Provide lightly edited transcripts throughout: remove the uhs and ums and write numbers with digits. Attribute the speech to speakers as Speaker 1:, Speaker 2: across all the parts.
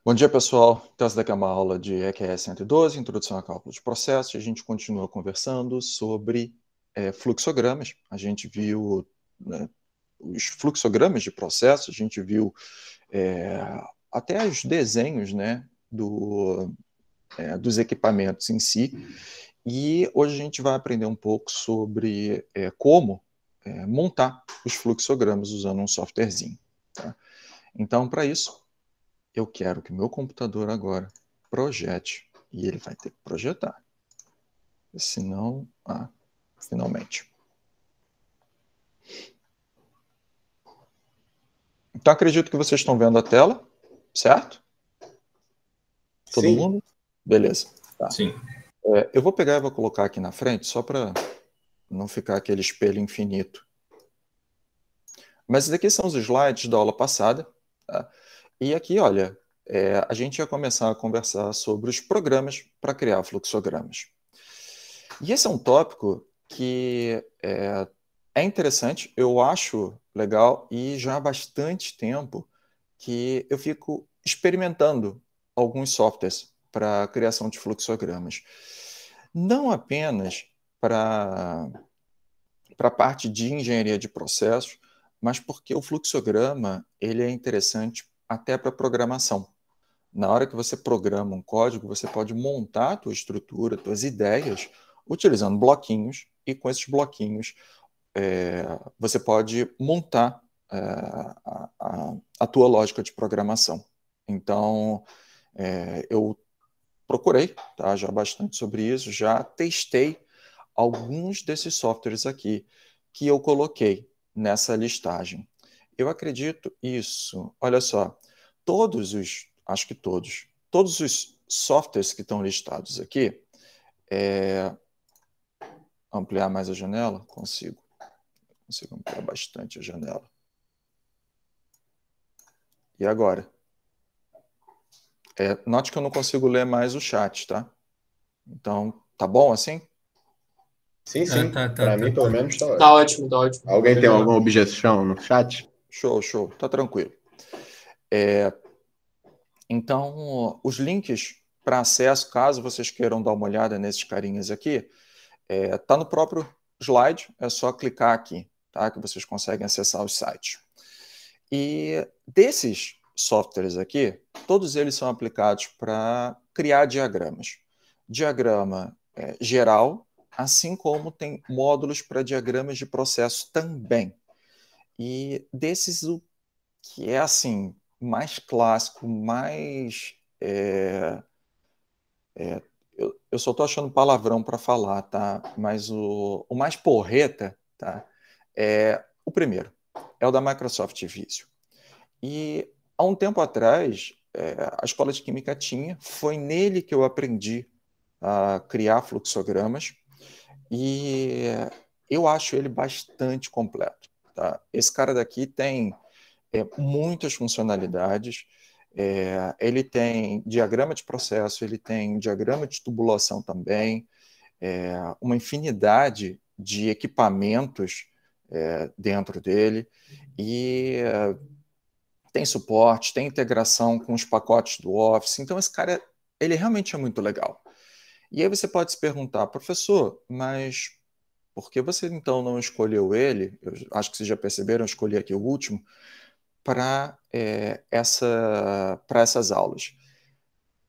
Speaker 1: Bom dia, pessoal. Então, essa daqui é uma aula de EQE 112, Introdução a Cálculo de Processos. A gente continua conversando sobre fluxogramas. A gente viu, né, os fluxogramas de processos, a gente viu até os desenhos, né, dos equipamentos em si. E hoje a gente vai aprender um pouco sobre como montar os fluxogramas usando um softwarezinho. Tá? Então, para isso, eu quero que o meu computador agora projete. E ele vai ter que projetar. Senão, finalmente. Então, acredito que vocês estão vendo a tela, certo? Todo
Speaker 2: Sim.
Speaker 1: mundo? Beleza. Tá.
Speaker 2: Sim.
Speaker 1: Eu vou pegar e vou colocar aqui na frente, só para não ficar aquele espelho infinito. Mas esses aqui são os slides da aula passada. Tá? E aqui, olha, a gente ia começar a conversar sobre os programas para criar fluxogramas. E esse é um tópico que é interessante, eu acho legal, e já há bastante tempo que eu fico experimentando alguns softwares para a criação de fluxogramas. Não apenas para a parte de engenharia de processos, mas porque o fluxograma ele é interessante até para programação. Na hora que você programa um código, você pode montar a tua estrutura, tuas ideias, utilizando bloquinhos, e com esses bloquinhos você pode montar a tua lógica de programação. Então, eu procurei já bastante sobre isso, já testei alguns desses softwares aqui que eu coloquei nessa listagem. Eu acredito isso. Olha só, acho que todos os softwares que estão listados aqui, ampliar mais a janela? Consigo ampliar bastante a janela. E agora? Note que eu não consigo ler mais o chat, tá? Então, tá bom assim?
Speaker 2: Sim,
Speaker 3: Ah,
Speaker 2: sim.
Speaker 3: tá
Speaker 2: Para mim, pelo menos, tá
Speaker 4: Tá
Speaker 2: ótimo.
Speaker 4: ótimo, tá ótimo.
Speaker 2: Alguém tem alguma objeção no chat?
Speaker 1: Show, tá tranquilo. Então, os links para acesso, caso vocês queiram dar uma olhada nesses carinhas aqui, tá no próprio slide, é só clicar aqui, tá? Que vocês conseguem acessar os sites. E desses softwares aqui, todos eles são aplicados para criar diagramas. Diagrama geral, assim como tem módulos para diagramas de processo também. E desses, o que é assim, mais clássico, mais. Eu só estou achando palavrão para falar, tá? Mas o mais porreta, tá? É o primeiro, é o da Microsoft Visio. E há um tempo atrás, a escola de química tinha, foi nele que eu aprendi a criar fluxogramas e eu acho ele bastante completo. Tá? Esse cara daqui tem muitas funcionalidades, ele tem diagrama de processo, ele tem diagrama de tubulação também, uma infinidade de equipamentos dentro dele e tem suporte, tem integração com os pacotes do Office. Então, esse cara, ele realmente é muito legal. E aí você pode se perguntar, professor, mas por que você então não escolheu ele? Eu acho que vocês já perceberam, eu escolhi aqui o último, para essas aulas.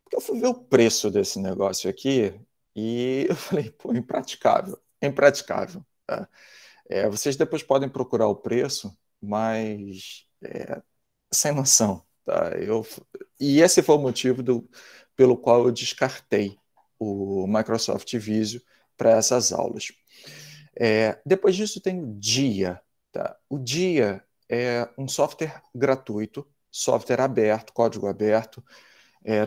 Speaker 1: Porque eu fui ver o preço desse negócio aqui e eu falei, pô, impraticável, impraticável. Tá? Vocês depois podem procurar o preço, mas sem noção. Tá? E esse foi o motivo pelo qual eu descartei o Microsoft Visio para essas aulas. Depois disso tem o Dia. Tá? O Dia é um software gratuito, software aberto, código aberto,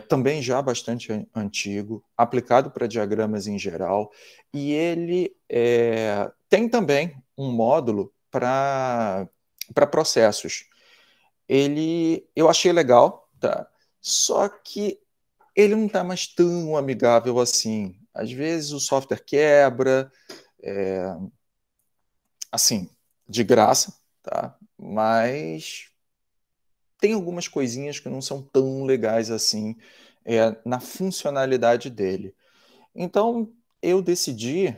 Speaker 1: também já bastante antigo, aplicado para diagramas em geral, e ele tem também um módulo para processos. Eu achei legal, tá? Só que ele não está mais tão amigável assim. Às vezes o software quebra, assim, de graça, tá? Mas tem algumas coisinhas que não são tão legais assim na funcionalidade dele. Então, eu decidi,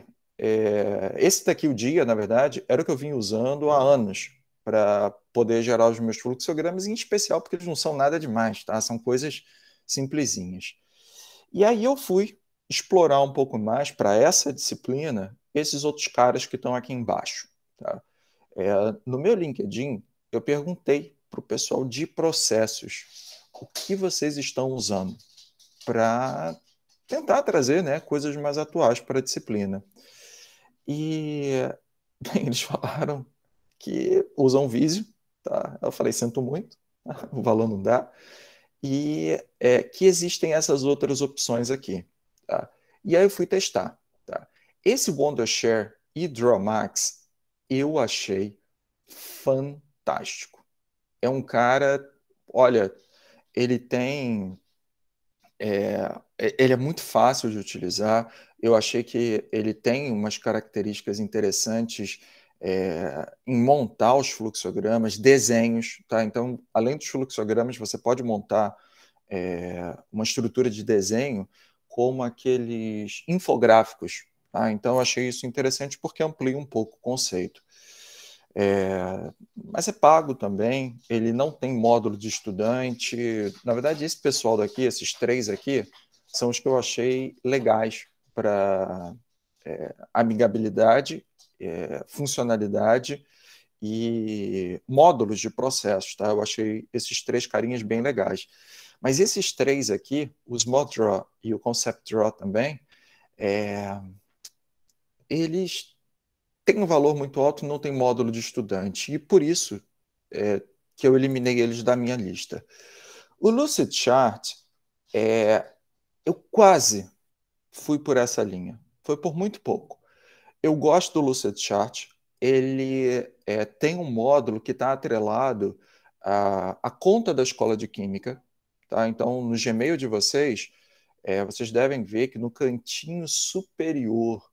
Speaker 1: esse daqui, o Dia, na verdade, era o que eu vim usando há anos para poder gerar os meus fluxogramas, em especial porque eles não são nada demais, tá? São coisas simplesinhas. E aí eu fui explorar um pouco mais para essa disciplina esses outros caras que estão aqui embaixo, tá? No meu LinkedIn, eu perguntei para o pessoal de processos o que vocês estão usando para tentar trazer, né, coisas mais atuais para a disciplina. E bem, eles falaram que usam Visio, tá? Eu falei, sinto muito, o valor não dá. E que existem essas outras opções aqui, tá? E aí eu fui testar, tá? Esse Wondershare e Drawmax eu achei fantástico. É um cara, olha, ele tem ele é muito fácil de utilizar. Eu achei que ele tem umas características interessantes em montar os fluxogramas, desenhos, tá? Então, além dos fluxogramas, você pode montar uma estrutura de desenho como aqueles infográficos, tá? Então, eu achei isso interessante porque amplia um pouco o conceito. Mas é pago também, ele não tem módulo de estudante. Na verdade, esse pessoal daqui, esses três aqui, são os que eu achei legais para amigabilidade, funcionalidade e módulos de processos, tá? Eu achei esses três carinhas bem legais. Mas esses três aqui, o Small Draw e o Concept Draw também, eles têm um valor muito alto e não tem módulo de estudante. E por isso que eu eliminei eles da minha lista. O Lucid Chart, eu quase fui por essa linha. Foi por muito pouco. Eu gosto do Lucid Chart. Ele tem um módulo que está atrelado à conta da escola de química. Tá? Então, no Gmail de vocês, vocês devem ver que no cantinho superior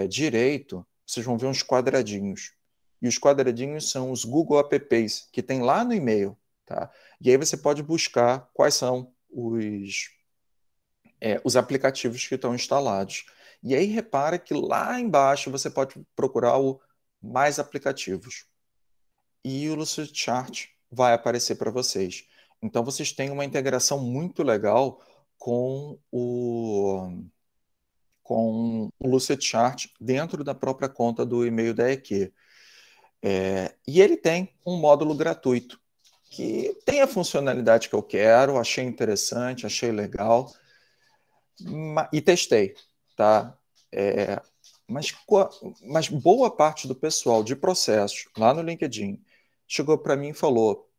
Speaker 1: direito, vocês vão ver uns quadradinhos. E os quadradinhos são os Google Apps que tem lá no e-mail. Tá? E aí você pode buscar quais são os aplicativos que estão instalados. E aí repara que lá embaixo você pode procurar o mais aplicativos. E o Lucidchart vai aparecer para vocês. Então vocês têm uma integração muito legal com o Lucidchart dentro da própria conta do e-mail da EQ. E ele tem um módulo gratuito que tem a funcionalidade que eu quero, achei interessante, achei legal e testei, tá? Mas, mas boa parte do pessoal de processos lá no LinkedIn chegou para mim e falou: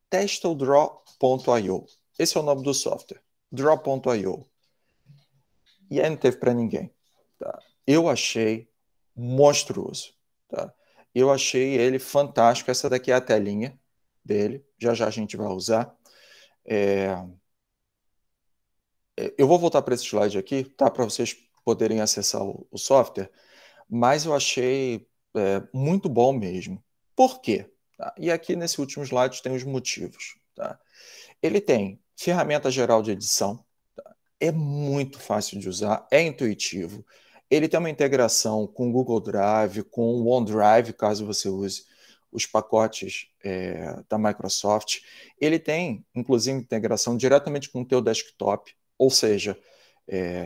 Speaker 1: testa o Draw.io. Esse é o nome do software, Draw.io. E aí não teve para ninguém. Tá? Eu achei monstruoso. Tá? Eu achei ele fantástico. Essa daqui é a telinha dele. Já já a gente vai usar. Eu vou voltar para esse slide aqui, tá? Para vocês poderem acessar o software. Mas eu achei muito bom mesmo. Por quê? Tá? E aqui nesse último slide tem os motivos. Tá? Ele tem ferramenta geral de edição, tá? É muito fácil de usar, é intuitivo. Ele tem uma integração com o Google Drive, com o OneDrive, caso você use os pacotes da Microsoft. Ele tem, inclusive, integração diretamente com o teu desktop, ou seja,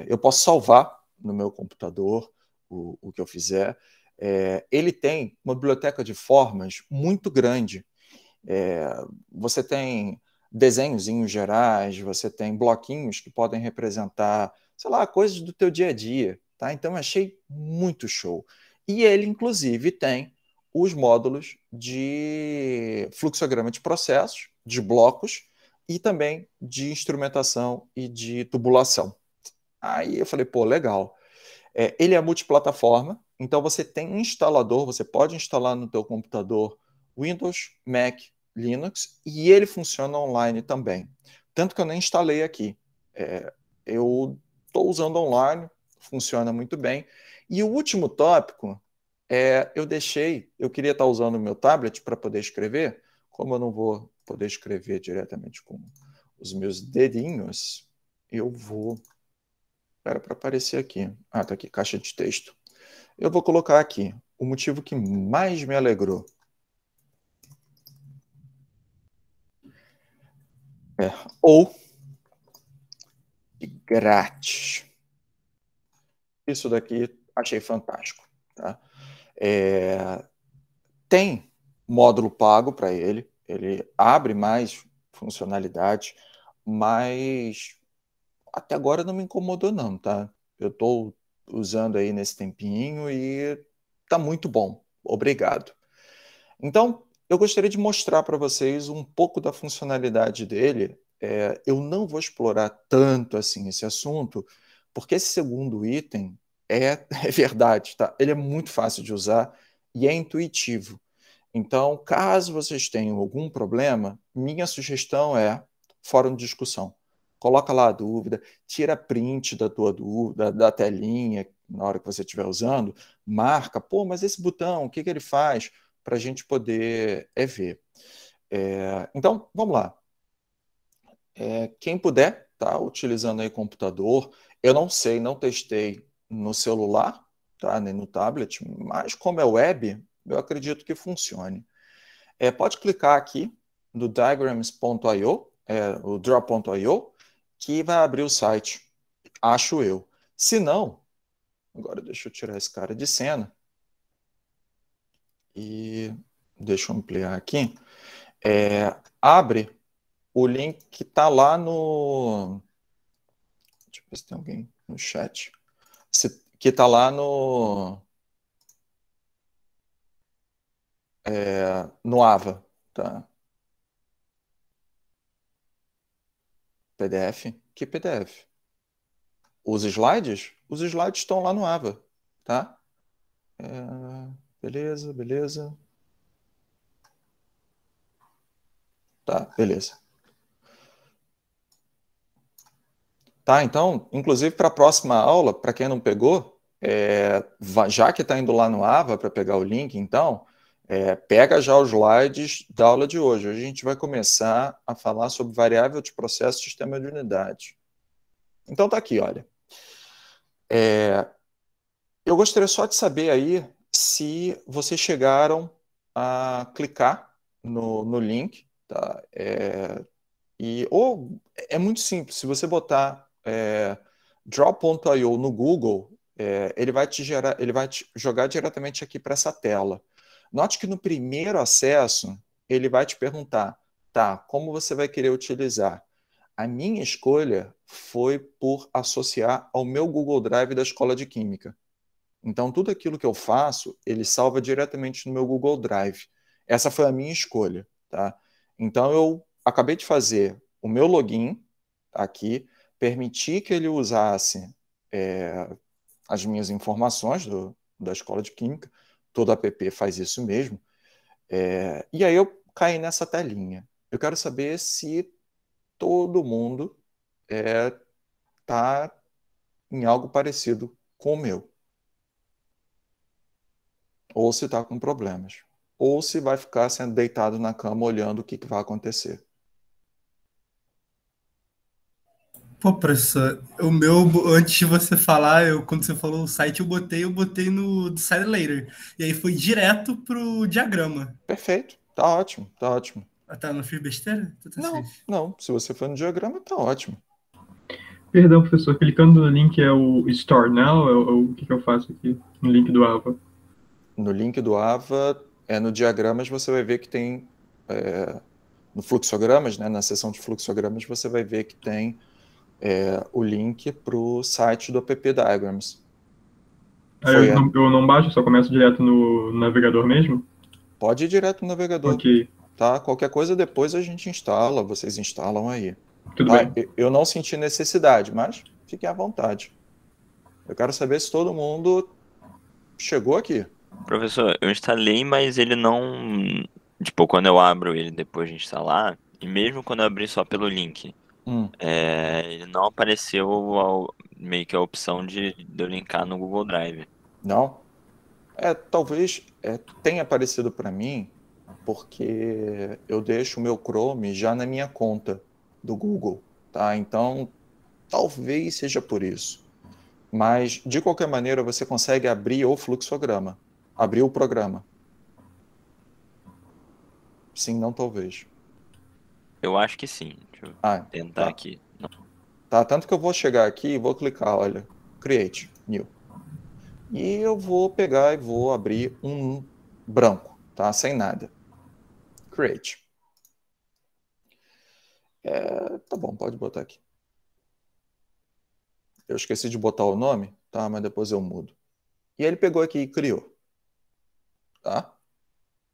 Speaker 1: eu posso salvar no meu computador o que eu fizer. Ele tem uma biblioteca de formas muito grande. Você tem desenhozinhos gerais, você tem bloquinhos que podem representar, sei lá, coisas do teu dia a dia, tá? Então eu achei muito show. E ele, inclusive, tem os módulos de fluxograma de processos, de blocos, e também de instrumentação e de tubulação. Aí eu falei, pô, legal. Ele é multiplataforma, então você tem um instalador, você pode instalar no teu computador Windows, Mac, Linux, e ele funciona online também. Tanto que eu nem instalei aqui. Eu estou usando online, funciona muito bem. E o último tópico, eu queria estar usando o meu tablet para poder escrever, como eu não vou poder escrever diretamente com os meus dedinhos, eu vou... Espera para aparecer aqui. Ah, tá aqui, caixa de texto. Eu vou colocar aqui o motivo que mais me alegrou. Ou de grátis. Isso daqui achei fantástico. Tá? Tem módulo pago para ele abre mais funcionalidades, mas até agora não me incomodou não, tá? Eu estou usando aí nesse tempinho e tá muito bom. Obrigado. Então, eu gostaria de mostrar para vocês um pouco da funcionalidade dele. Eu não vou explorar tanto assim esse assunto, porque esse segundo item é verdade, tá? Ele é muito fácil de usar e é intuitivo. Então, caso vocês tenham algum problema, minha sugestão é fórum de discussão. Coloca lá a dúvida, tira print da tua dúvida, da telinha na hora que você estiver usando, marca, pô, mas esse botão, o que ele faz? Para a gente poder ver. Então, vamos lá. Quem puder, tá utilizando aí computador, eu não sei, não testei no celular, tá, nem no tablet, mas como é web, eu acredito que funcione. Pode clicar aqui no diagrams.io, o draw.io, que vai abrir o site, acho eu. Se não, agora deixa eu tirar esse cara de cena e deixa eu ampliar aqui. Abre o link que está lá no... Deixa eu ver se tem alguém no chat. Que está lá no AVA, tá? PDF? Que PDF? Os slides? Os slides estão lá no AVA, tá? Beleza, beleza. Tá, beleza. Tá, então, inclusive para a próxima aula, para quem não pegou, já que está indo lá no AVA para pegar o link, então, pega já os slides da aula de hoje. Hoje a gente vai começar a falar sobre variável de processo e sistema de unidade. Então tá aqui, olha. Eu gostaria só de saber aí se vocês chegaram a clicar no link, tá? Ou é muito simples, se você botar draw.io no Google, ele vai te jogar diretamente aqui para essa tela. Note que no primeiro acesso, ele vai te perguntar, tá, como você vai querer utilizar? A minha escolha foi por associar ao meu Google Drive da Escola de Química. Então, tudo aquilo que eu faço, ele salva diretamente no meu Google Drive. Essa foi a minha escolha, tá? Então, eu acabei de fazer o meu login aqui, permiti que ele usasse as minhas informações da Escola de Química, todo app faz isso mesmo, e aí eu caí nessa telinha. Eu quero saber se todo mundo está em algo parecido com o meu. Ou se está com problemas, ou se vai ficar sendo deitado na cama olhando o que vai acontecer.
Speaker 3: Pô, professor, o meu, antes de você falar, quando você falou o site, eu botei no Decide Later. E aí foi direto pro diagrama.
Speaker 1: Perfeito, tá ótimo, tá ótimo.
Speaker 3: Ah, tá, não fiz besteira?
Speaker 1: Não, se você for no diagrama, tá ótimo.
Speaker 4: Perdão, professor, clicando no link é o Store Now? O que eu faço aqui no link do AVA?
Speaker 1: No link do AVA, no diagramas, você vai ver que tem, no fluxogramas, né, na seção de fluxogramas, você vai ver que tem o link para o site do app Diagrams.
Speaker 4: Eu não baixo, só começo direto no navegador mesmo?
Speaker 1: Pode ir direto no navegador.
Speaker 4: Ok.
Speaker 1: Tá? Qualquer coisa depois a gente instala, vocês instalam aí.
Speaker 4: Tudo
Speaker 1: tá?
Speaker 4: bem.
Speaker 1: Eu não senti necessidade, mas fiquem à vontade. Eu quero saber se todo mundo chegou aqui.
Speaker 5: Professor, eu instalei, mas ele não... Tipo, quando eu abro ele depois de instalar, e mesmo quando eu abri só pelo link, ele não apareceu meio que a opção de eu linkar no Google Drive.
Speaker 1: Não? Talvez tenha aparecido para mim, porque eu deixo o meu Chrome já na minha conta do Google, tá? Então, talvez seja por isso. Mas, de qualquer maneira, você consegue abrir o fluxograma, abrir o programa. Sim, não, talvez.
Speaker 5: Eu acho que sim. Deixa eu tentar
Speaker 1: tá.
Speaker 5: aqui. Não.
Speaker 1: Tá, tanto que eu vou chegar aqui e vou clicar, olha, Create, New. E eu vou pegar e vou abrir um branco, tá? Sem nada. Create. Tá bom, pode botar aqui. Eu esqueci de botar o nome, tá? Mas depois eu mudo. E ele pegou aqui e criou. Tá?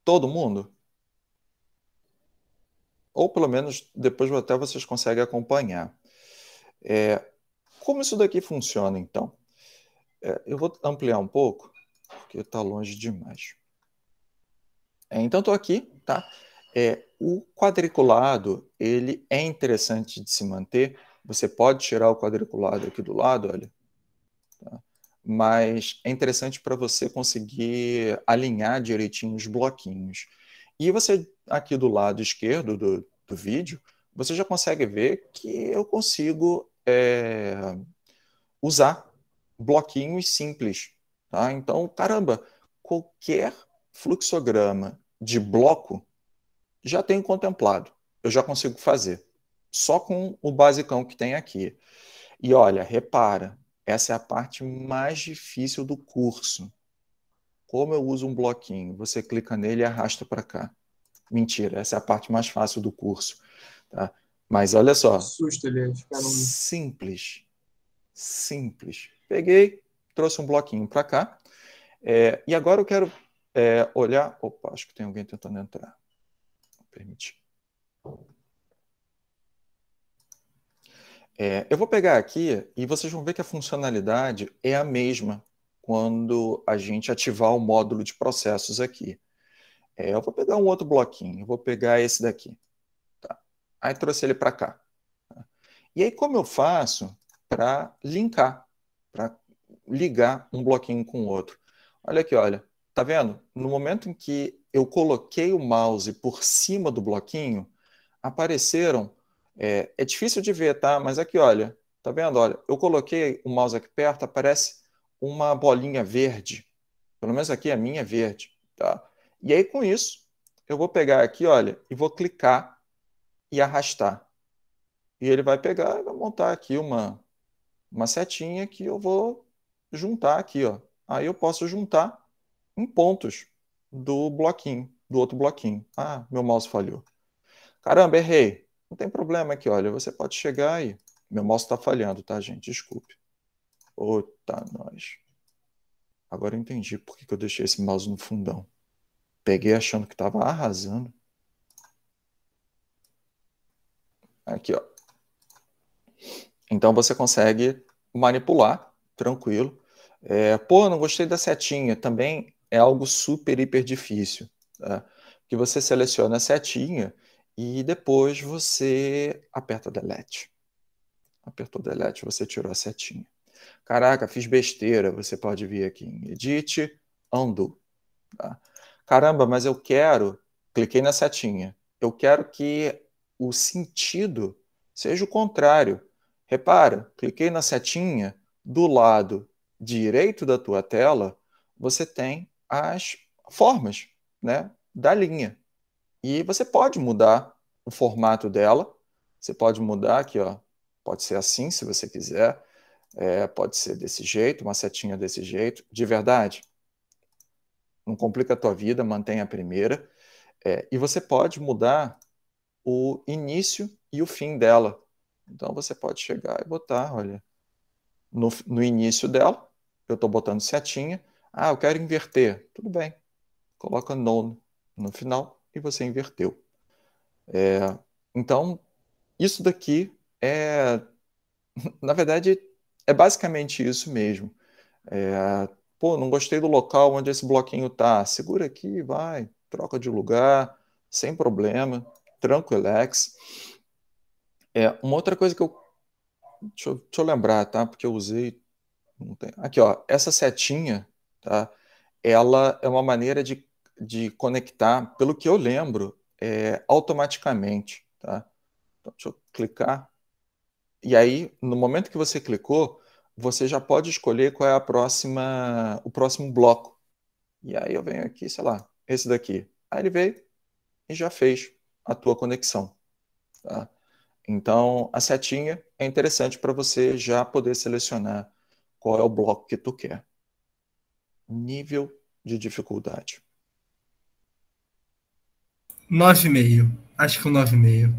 Speaker 1: Todo mundo? Ou pelo menos depois até vocês conseguem acompanhar. Como isso daqui funciona, então? Eu vou ampliar um pouco, porque está longe demais. Então, estou aqui, tá? O quadriculado, ele é interessante de se manter. Você pode tirar o quadriculado aqui do lado, olha. Tá? Mas é interessante para você conseguir alinhar direitinho os bloquinhos. E você, aqui do lado esquerdo do vídeo, você já consegue ver que eu consigo usar bloquinhos simples. Tá? Então, caramba, qualquer fluxograma de bloco já tenho contemplado. Eu já consigo fazer. Só com o basicão que tem aqui. E olha, repara, essa é a parte mais difícil do curso. Como eu uso um bloquinho? Você clica nele e arrasta para cá. Mentira, essa é a parte mais fácil do curso. Tá? Mas olha só.
Speaker 6: Susto, ele
Speaker 1: simples. Simples. Peguei, trouxe um bloquinho para cá. E agora eu quero olhar... Opa, acho que tem alguém tentando entrar. Vou permitir. Eu vou pegar aqui e vocês vão ver que a funcionalidade é a mesma quando a gente ativar o módulo de processos aqui. Eu vou pegar um outro bloquinho, eu vou pegar esse daqui. Tá? Aí trouxe ele para cá. Tá? E aí como eu faço para linkar, para ligar um bloquinho com o outro? Olha aqui, olha. Tá vendo? No momento em que eu coloquei o mouse por cima do bloquinho, apareceram... É difícil de ver, tá? Mas aqui, olha. Tá vendo? Olha, eu coloquei o mouse aqui perto, aparece uma bolinha verde. Pelo menos aqui a minha é verde, tá? E aí, com isso, eu vou pegar aqui, olha, e vou clicar e arrastar. E ele vai pegar e vai montar aqui uma setinha que eu vou juntar aqui, ó. Aí eu posso juntar em pontos do bloquinho, do outro bloquinho. Ah, meu mouse falhou. Caramba, errei. Não tem problema aqui, olha, você pode chegar aí. Meu mouse está falhando, tá, gente? Desculpe. Tá, nós. Agora eu entendi por que eu deixei esse mouse no fundão. Peguei achando que estava arrasando. Aqui, ó. Então você consegue manipular, tranquilo. Pô, não gostei da setinha. Também é algo super, hiper difícil. Tá? Que você seleciona a setinha e depois você aperta Delete. Apertou Delete, você tirou a setinha. Caraca, fiz besteira. Você pode vir aqui em Edit, Undo. Tá? Caramba, mas eu quero... Cliquei na setinha. Eu quero que o sentido seja o contrário. Repara, cliquei na setinha, do lado direito da tua tela, você tem as formas, né, da linha. E você pode mudar o formato dela. Você pode mudar aqui, ó. Pode ser assim, se você quiser. Pode ser desse jeito, uma setinha desse jeito. De verdade, não complica a tua vida, mantenha a primeira. E você pode mudar o início e o fim dela. Então, você pode chegar e botar, olha, no início dela, eu estou botando setinha. Ah, eu quero inverter. Tudo bem. Coloca no final e você inverteu. Então, isso daqui na verdade, é basicamente isso mesmo. Pô, não gostei do local onde esse bloquinho tá. Segura aqui, vai, troca de lugar, sem problema, tranquilex. Uma outra coisa que deixa eu lembrar, tá? Porque eu usei... Não tem... Aqui, ó, essa setinha, tá? Ela é uma maneira de de conectar, pelo que eu lembro, automaticamente. Tá? Então, deixa eu clicar. E aí, no momento que você clicou, você já pode escolher qual é o próximo bloco. E aí eu venho aqui, sei lá, esse daqui. Aí ele veio e já fez a tua conexão. Tá? Então, a setinha é interessante para você já poder selecionar qual é o bloco que tu quer. Nível de dificuldade.
Speaker 3: 9,5. Acho que um 9,5.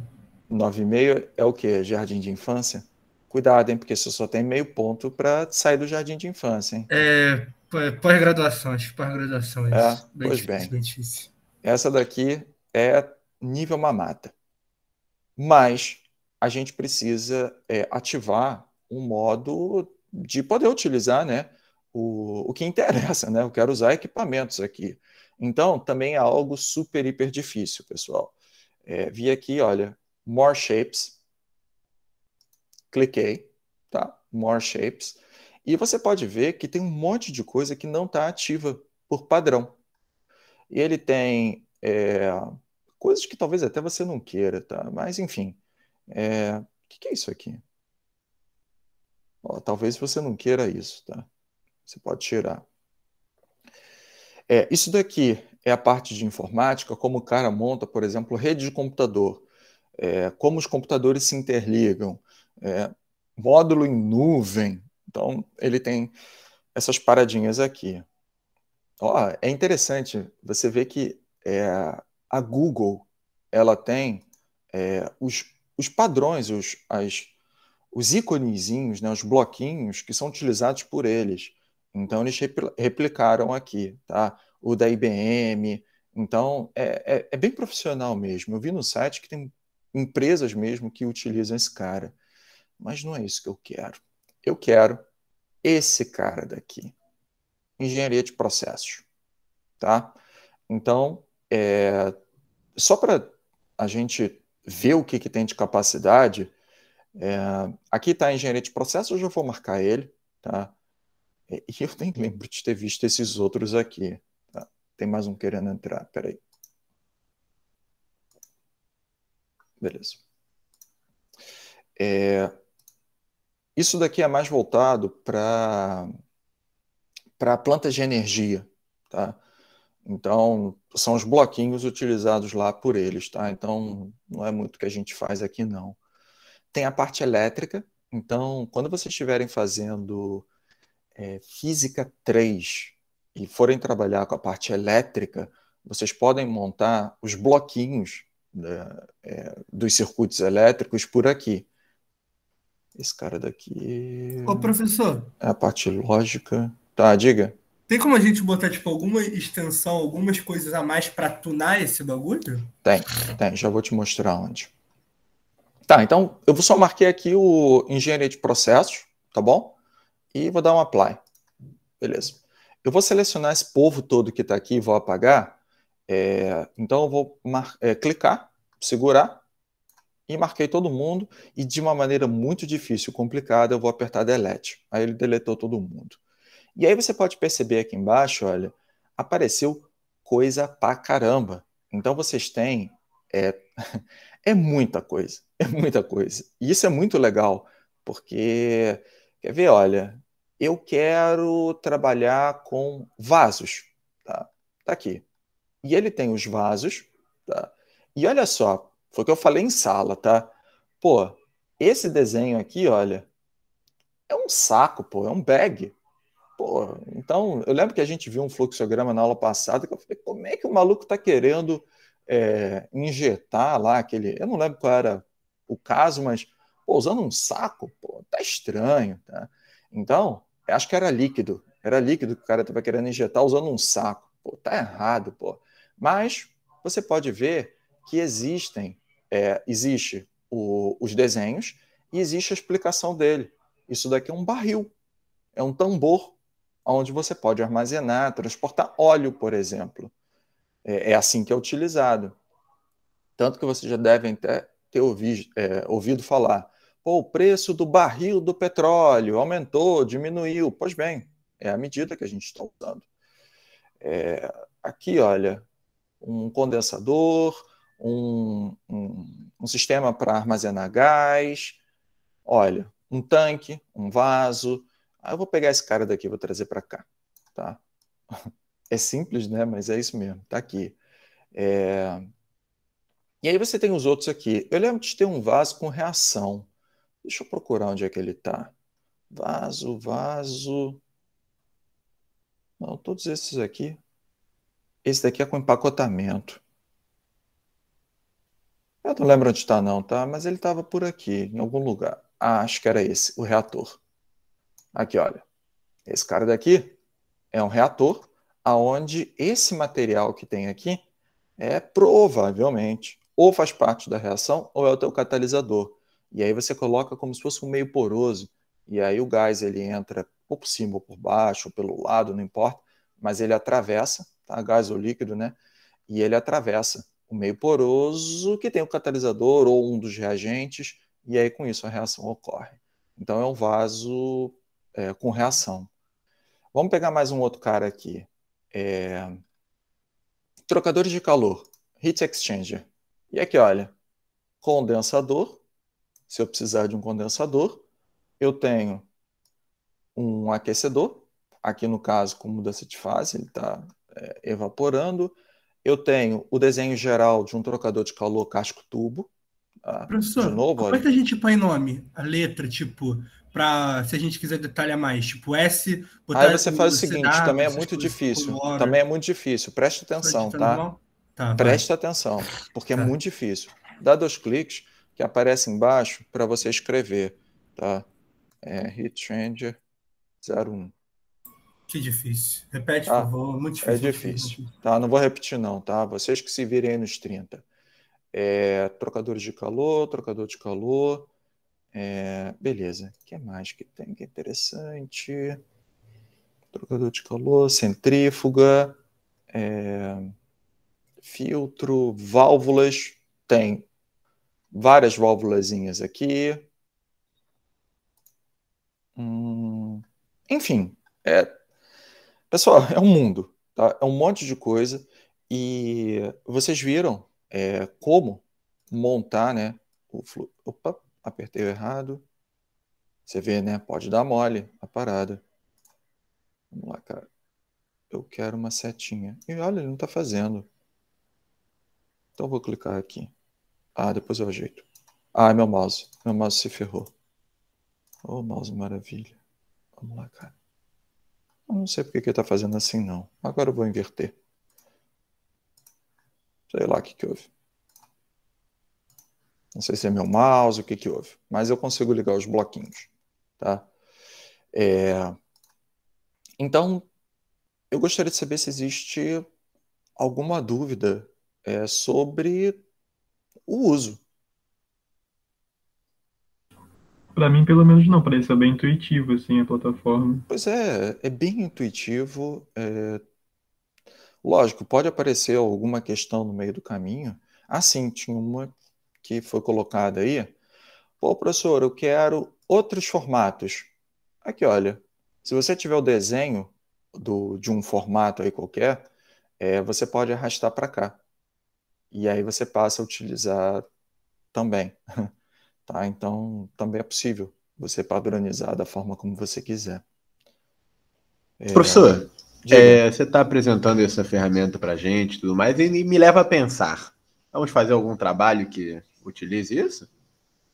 Speaker 1: 9,5 é o quê? Jardim de infância? Cuidado, hein? Porque você só tem meio ponto para sair do jardim de infância, hein?
Speaker 3: Pós-graduação, acho que pós-graduação é isso. Bem
Speaker 1: Pois
Speaker 3: difícil,
Speaker 1: bem.
Speaker 3: bem difícil.
Speaker 1: Essa daqui é nível mamata. Mas a gente precisa ativar um modo de poder utilizar, né, o que interessa, né? Eu quero usar equipamentos aqui. Então, também é algo super, hiper difícil, pessoal. Vi aqui, olha, More Shapes. Cliquei, tá? More Shapes. E você pode ver que tem um monte de coisa que não está ativa por padrão. E ele tem coisas que talvez até você não queira, tá? Mas, enfim. O que é isso aqui? Ó, talvez você não queira isso, tá? Você pode tirar. Isso daqui é a parte de informática, como o cara monta, por exemplo, rede de computador, como os computadores se interligam, módulo em nuvem. Então, ele tem essas paradinhas aqui. Ó, é interessante você ver que a Google ela tem os padrões, os íconezinhos, né, os bloquinhos que são utilizados por eles. Então, eles replicaram aqui, tá? O da IBM. Então, é bem profissional mesmo. Eu vi no site que tem empresas mesmo que utilizam esse cara. Mas não é isso que eu quero. Eu quero esse cara daqui. Engenharia de processos. Tá? Então, só para a gente ver o que tem de capacidade, aqui está a engenharia de processos, eu já vou marcar ele. Tá? E eu nem lembro de ter visto esses outros aqui. Tá? Tem mais um querendo entrar, peraí. Beleza. Isso daqui é mais voltado para plantas de energia, tá? Então, são os bloquinhos utilizados lá por eles, tá? Então, não é muito o que a gente faz aqui, não. Tem a parte elétrica. Então, quando vocês estiverem fazendo Física 3 e forem trabalhar com a parte elétrica, vocês podem montar os bloquinhos dos circuitos elétricos por aqui. Esse cara daqui...
Speaker 3: Ô, professor.
Speaker 1: É a parte lógica. Tá, diga.
Speaker 3: Tem como a gente botar, tipo, alguma extensão, algumas coisas a mais para tunar esse bagulho?
Speaker 1: Tem. Já vou te mostrar onde. Tá, então eu só marquei aqui o engenharia de processos, tá bom? E vou dar um apply. Beleza. Eu vou selecionar esse povo todo que está aqui e vou apagar. Então eu vou clicar, segurar e marquei todo mundo. E de uma maneira muito difícil, complicada, eu vou apertar delete. Aí ele deletou todo mundo. E aí você pode perceber aqui embaixo, olha, apareceu coisa pra caramba. Então vocês têm... É muita coisa. É muita coisa. E isso é muito legal, porque... Quer ver? Olha, eu quero trabalhar com vasos. Tá aqui. E ele tem os vasos. Tá? E olha só, foi o que eu falei em sala, tá? Pô, esse desenho aqui, olha, é um saco, pô, é um bag. Pô, então, eu lembro que a gente viu um fluxograma na aula passada que eu falei, como é que o maluco tá querendo injetar lá aquele... Eu não lembro qual era o caso, mas pô, usando um saco, pô, tá estranho, tá? Então, acho que era líquido que o cara tava querendo injetar usando um saco. Pô, tá errado, pô. Mas você pode ver que existe os desenhos e existe a explicação dele. Isso daqui é um barril, é um tambor onde você pode armazenar, transportar óleo, por exemplo. É assim que é utilizado. Tanto que vocês já devem ter ouvido falar, pô, o preço do barril do petróleo aumentou, diminuiu. Pois bem, é a medida que a gente está usando. Aqui, olha, um condensador, um sistema para armazenar gás, olha, um tanque, um vaso. Eu vou pegar esse cara daqui e vou trazer para cá. Tá? É simples, né? Mas é isso mesmo, tá aqui. E aí você tem os outros aqui. Eu lembro de ter um vaso com reação. Deixa eu procurar onde é que ele está. Vaso. Não, todos esses aqui. Esse daqui é com empacotamento. Eu não lembro onde está não, tá? Mas ele estava por aqui, em algum lugar. Acho que era esse, o reator. Aqui, olha. Esse cara daqui é um reator aonde esse material que tem aqui provavelmente ou faz parte da reação ou é o teu catalisador. E aí você coloca como se fosse um meio poroso. E aí o gás ele entra ou por cima ou por baixo, ou pelo lado, não importa, mas ele atravessa, tá? Gás ou líquido, né? E ele atravessa o meio poroso que tem o catalisador ou um dos reagentes, e aí com isso a reação ocorre. Então é um vaso com reação. Vamos pegar mais um outro cara aqui. Trocadores de calor, heat exchanger. E aqui, olha, condensador. Se eu precisar de um condensador, eu tenho um aquecedor. Aqui no caso, com mudança de fase, ele está evaporando. Eu tenho o desenho geral de um trocador de calor casco-tubo. Tá?
Speaker 3: Professor,
Speaker 1: De novo,
Speaker 3: como é que a gente põe nome? A letra, tipo, se a gente quiser detalhar mais, tipo S,
Speaker 1: aí você faz o
Speaker 3: CW,
Speaker 1: seguinte, também é
Speaker 3: essas
Speaker 1: muito
Speaker 3: coisas,
Speaker 1: difícil.
Speaker 3: color,
Speaker 1: Também é muito difícil. Preste
Speaker 3: só
Speaker 1: atenção,
Speaker 3: digitando
Speaker 1: tá?
Speaker 3: normal? Tá,
Speaker 1: Preste
Speaker 3: vai.
Speaker 1: atenção, porque é
Speaker 3: Tá.
Speaker 1: muito difícil. Dá 2 cliques que aparece embaixo para você escrever, tá? Heat Exchanger 01.
Speaker 3: Que difícil. Repete,
Speaker 1: Tá?
Speaker 3: por favor. Muito
Speaker 1: É
Speaker 3: difícil.
Speaker 1: difícil, tá? Não vou repetir não, tá? Vocês que se virem aí nos 30. Trocadores de calor, trocador de calor. Beleza. O que mais que tem que é interessante? Trocador de calor, centrífuga, filtro, válvulas. Tem várias válvulazinhas aqui. Enfim, pessoal, é um mundo, tá? É um monte de coisa. E vocês viram como montar, né? Opa, apertei o errado. Você vê, né? Pode dar mole a parada. Vamos lá, cara. Eu quero uma setinha. E olha, ele não está fazendo. Então eu vou clicar aqui. Depois eu ajeito. Meu mouse. Meu mouse se ferrou. Oh, mouse maravilha. Vamos lá, cara. Eu não sei porque que ele está fazendo assim, não. Agora eu vou inverter. Sei lá o que houve. Não sei se é meu mouse, o que houve. Mas eu consigo ligar os bloquinhos. Tá? Então, eu gostaria de saber se existe alguma dúvida sobre o uso.
Speaker 4: Para mim, pelo menos não, parece bem intuitivo assim a plataforma.
Speaker 1: Pois é bem intuitivo. Lógico, pode aparecer alguma questão no meio do caminho. Sim, tinha uma que foi colocada aí. Pô, professor, eu quero outros formatos. Aqui, olha, se você tiver o desenho de um formato aí qualquer, você pode arrastar para cá. E aí você passa a utilizar também. Tá? Então, também é possível você padronizar da forma como você quiser.
Speaker 2: Professor, você está apresentando essa ferramenta para a gente e tudo mais, e me leva a pensar. Vamos fazer algum trabalho que utilize isso?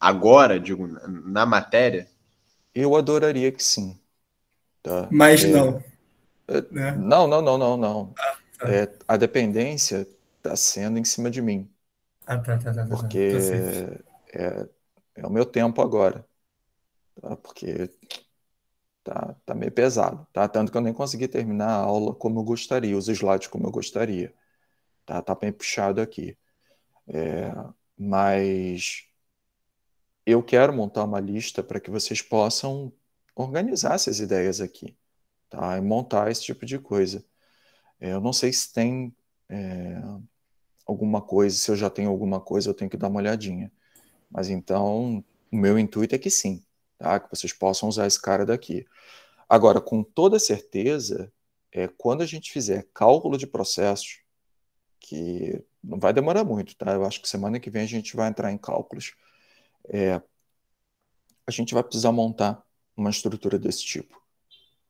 Speaker 2: Agora, digo, na matéria?
Speaker 1: Eu adoraria que sim. Tá?
Speaker 3: Mas não. Né?
Speaker 1: Não. A dependência está sendo em cima de mim.
Speaker 3: Tá.
Speaker 1: Porque é o meu tempo agora. Tá? Porque tá meio pesado. Tá? Tanto que eu nem consegui terminar a aula como eu gostaria, os slides como eu gostaria. Tá bem puxado aqui. Mas eu quero montar uma lista para que vocês possam organizar essas ideias aqui. Tá? E montar esse tipo de coisa. Eu não sei se tem alguma coisa, se eu já tenho alguma coisa, eu tenho que dar uma olhadinha. Mas então, o meu intuito é que sim, tá? Que vocês possam usar esse cara daqui. Agora, com toda certeza, quando a gente fizer cálculo de processos, que não vai demorar muito, tá? Eu acho que semana que vem a gente vai entrar em cálculos. A gente vai precisar montar uma estrutura desse tipo,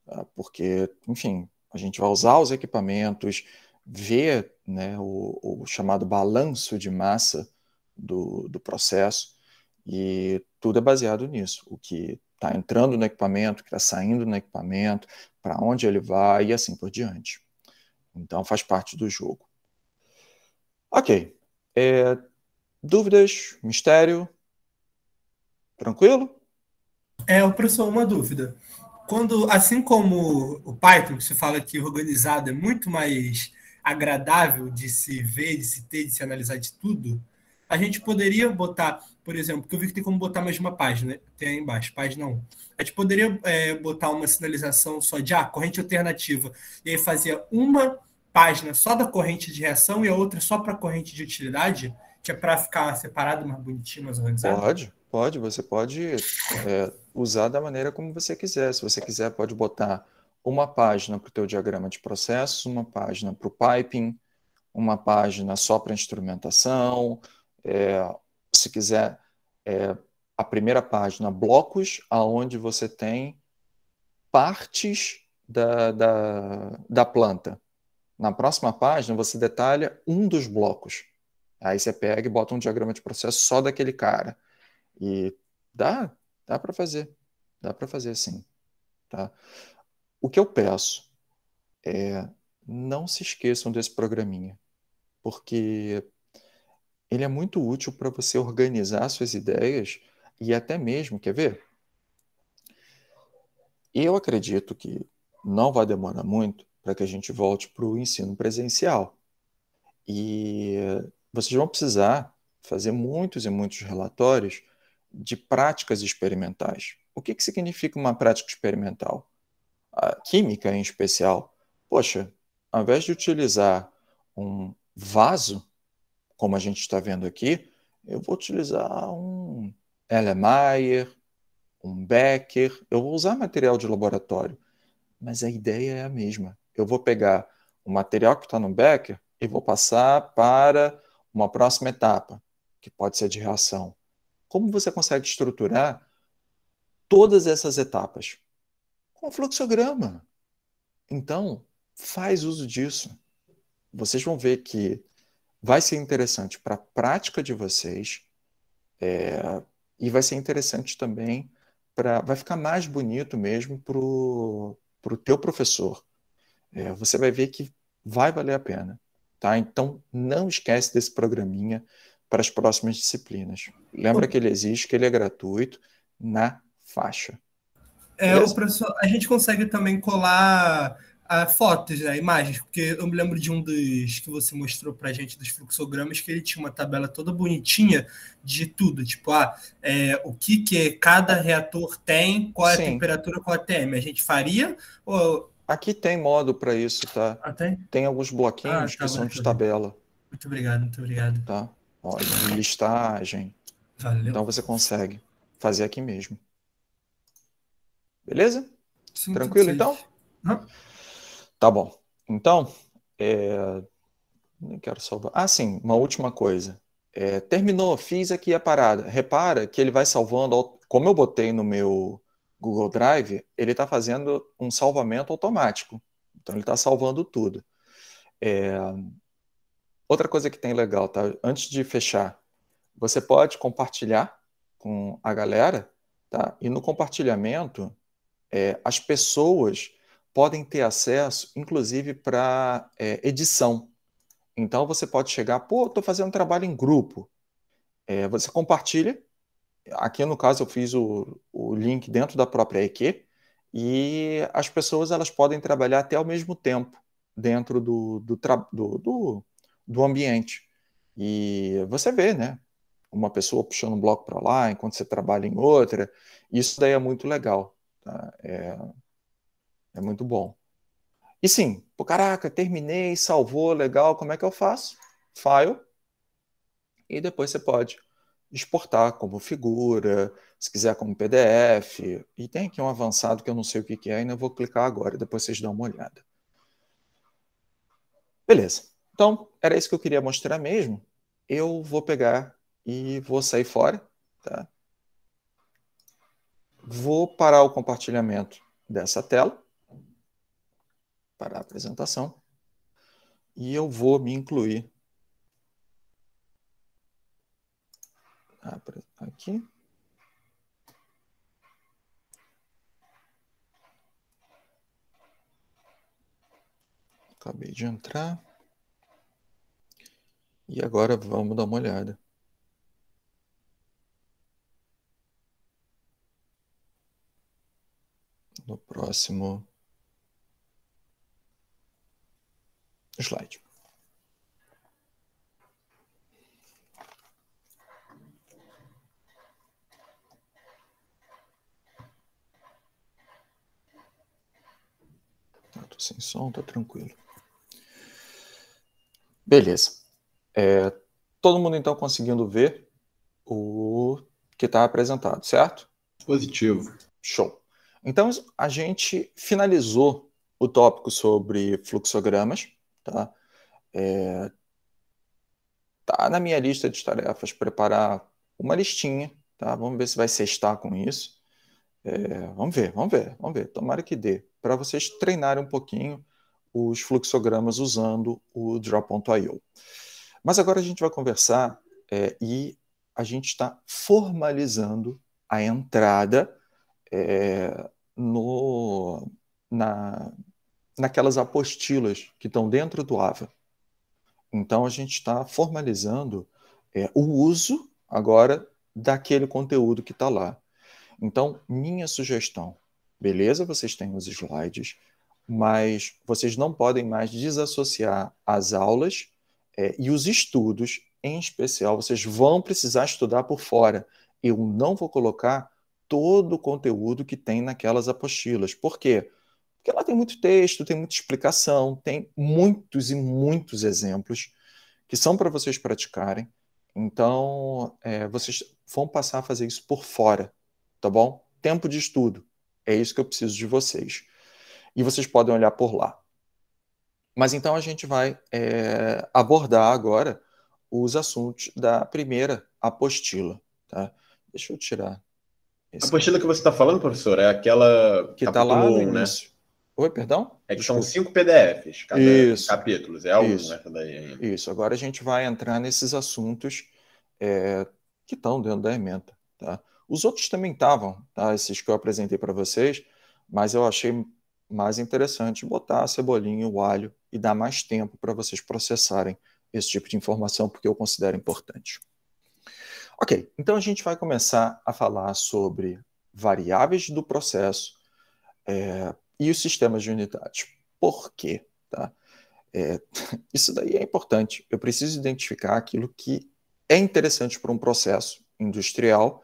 Speaker 1: tá? Porque, enfim, a gente vai usar os equipamentos, ver, né, o chamado balanço de massa do processo, e tudo é baseado nisso. O que está entrando no equipamento, o que está saindo no equipamento, para onde ele vai e assim por diante. Então faz parte do jogo. Ok. Dúvidas? Mistério? Tranquilo?
Speaker 3: Professor, uma dúvida. Assim como o Python, que você fala que organizado é muito mais agradável de se ver, de se ter, de se analisar de tudo, a gente poderia botar, por exemplo, porque eu vi que tem como botar mais de uma página, né? Tem aí embaixo, página 1. A gente poderia botar uma sinalização só de corrente alternativa, e aí fazia uma página só da corrente de reação e a outra só para a corrente de utilidade, que é para ficar separado, mais bonitinho, mais organizado?
Speaker 1: Pode. Você pode usar da maneira como você quiser. Se você quiser, pode botar uma página para o teu diagrama de processos, uma página para o piping, uma página só para instrumentação. Se quiser, a primeira página, blocos, aonde você tem partes da planta. Na próxima página, você detalha um dos blocos. Aí você pega e bota um diagrama de processo só daquele cara. E dá para fazer. Dá para fazer sim. Tá? O que eu peço não se esqueçam desse programinha, porque ele é muito útil para você organizar suas ideias e até mesmo, quer ver? Eu acredito que não vai demorar muito para que a gente volte para o ensino presencial. E vocês vão precisar fazer muitos e muitos relatórios de práticas experimentais. O que significa uma prática experimental? A química, em especial. Poxa, ao invés de utilizar um vaso, como a gente está vendo aqui, eu vou utilizar um Erlenmeyer, um Becker, eu vou usar material de laboratório, mas a ideia é a mesma. Eu vou pegar o material que está no Becker e vou passar para uma próxima etapa, que pode ser de reação. Como você consegue estruturar todas essas etapas? Com fluxograma. Então, faz uso disso. Vocês vão ver que vai ser interessante para a prática de vocês, e vai ser interessante também vai ficar mais bonito mesmo para o teu professor. Você vai ver que vai valer a pena. Tá? Então, não esquece desse programinha para as próximas disciplinas. Lembra que ele existe, que ele é gratuito, na faixa.
Speaker 3: O professor, a gente consegue também colar fotos, né, imagens, porque eu me lembro de um dos que você mostrou para a gente, dos fluxogramas, que ele tinha uma tabela toda bonitinha de tudo, tipo, o que cada reator tem, qual é a temperatura, qual é a TM. A gente faria?
Speaker 1: Aqui tem modo para isso, tá? Tem alguns bloquinhos que são de tabela.
Speaker 3: Muito obrigado.
Speaker 1: Tá? De listagem.
Speaker 3: Valeu.
Speaker 1: Então você consegue fazer aqui mesmo. Beleza?
Speaker 3: Sim,
Speaker 1: tranquilo, então? Tá bom. Então, nem quero salvar. Sim, uma última coisa. Terminou, fiz aqui a parada. Repara que ele vai salvando, como eu botei no meu Google Drive, ele está fazendo um salvamento automático. Então ele está salvando tudo. Outra coisa que tem legal, tá? Antes de fechar, você pode compartilhar com a galera, tá? E no compartilhamento, as pessoas podem ter acesso, inclusive, para edição. Então, você pode chegar, estou fazendo um trabalho em grupo. Você compartilha. Aqui, no caso, eu fiz o link dentro da própria EQ, e as pessoas elas podem trabalhar até ao mesmo tempo dentro do ambiente. E você vê, né? Uma pessoa puxando um bloco para lá, enquanto você trabalha em outra. Isso daí é muito legal. Tá? É muito bom. E sim, caraca, terminei, salvou, legal, como é que eu faço? File. E depois você pode exportar como figura, se quiser como PDF. E tem aqui um avançado que eu não sei o que é, ainda vou clicar agora, depois vocês dão uma olhada. Beleza. Então, era isso que eu queria mostrar mesmo. Eu vou pegar e vou sair fora, tá? Vou parar o compartilhamento dessa tela, parar a apresentação, e eu vou me incluir aqui. Acabei de entrar. E agora vamos dar uma olhada. No próximo slide. Estou sem som, tá tranquilo. Beleza. Todo mundo então conseguindo ver o que está apresentado, certo?
Speaker 2: Positivo.
Speaker 1: Show. Então, a gente finalizou o tópico sobre fluxogramas, tá? Tá na minha lista de tarefas preparar uma listinha, tá? Vamos ver se vai sextar com isso. Vamos ver. Tomara que dê. Para vocês treinarem um pouquinho os fluxogramas usando o Draw.io. Mas agora a gente vai conversar e a gente está formalizando a entrada naquelas apostilas que estão dentro do AVA. Então, a gente está formalizando o uso agora daquele conteúdo que está lá. Então, minha sugestão, beleza, vocês têm os slides, mas vocês não podem mais desassociar as aulas e os estudos, em especial, vocês vão precisar estudar por fora. Eu não vou colocar todo o conteúdo que tem naquelas apostilas. Por quê? Porque lá tem muito texto, tem muita explicação, tem muitos e muitos exemplos que são para vocês praticarem. Então, vocês vão passar a fazer isso por fora, tá bom? Tempo de estudo. É isso que eu preciso de vocês. E vocês podem olhar por lá. Mas então a gente vai abordar agora os assuntos da primeira apostila, tá? Deixa eu tirar
Speaker 2: A apostila que você está falando, professor, é aquela
Speaker 1: que está lá no
Speaker 2: 1,
Speaker 1: início.
Speaker 2: né?
Speaker 1: Oi, perdão?
Speaker 2: É que são 5 PDFs, cada capítulo. É a 1, essa daí ainda.
Speaker 1: Isso. Agora a gente vai entrar nesses assuntos que estão dentro da ementa, tá? Os outros também estavam, tá? Esses que eu apresentei para vocês, mas eu achei mais interessante botar a cebolinha e o alho e dar mais tempo para vocês processarem esse tipo de informação, porque eu considero importante. Ok, então a gente vai começar a falar sobre variáveis do processo e os sistemas de unidade. Por quê? Tá? Isso daí é importante. Eu preciso identificar aquilo que é interessante para um processo industrial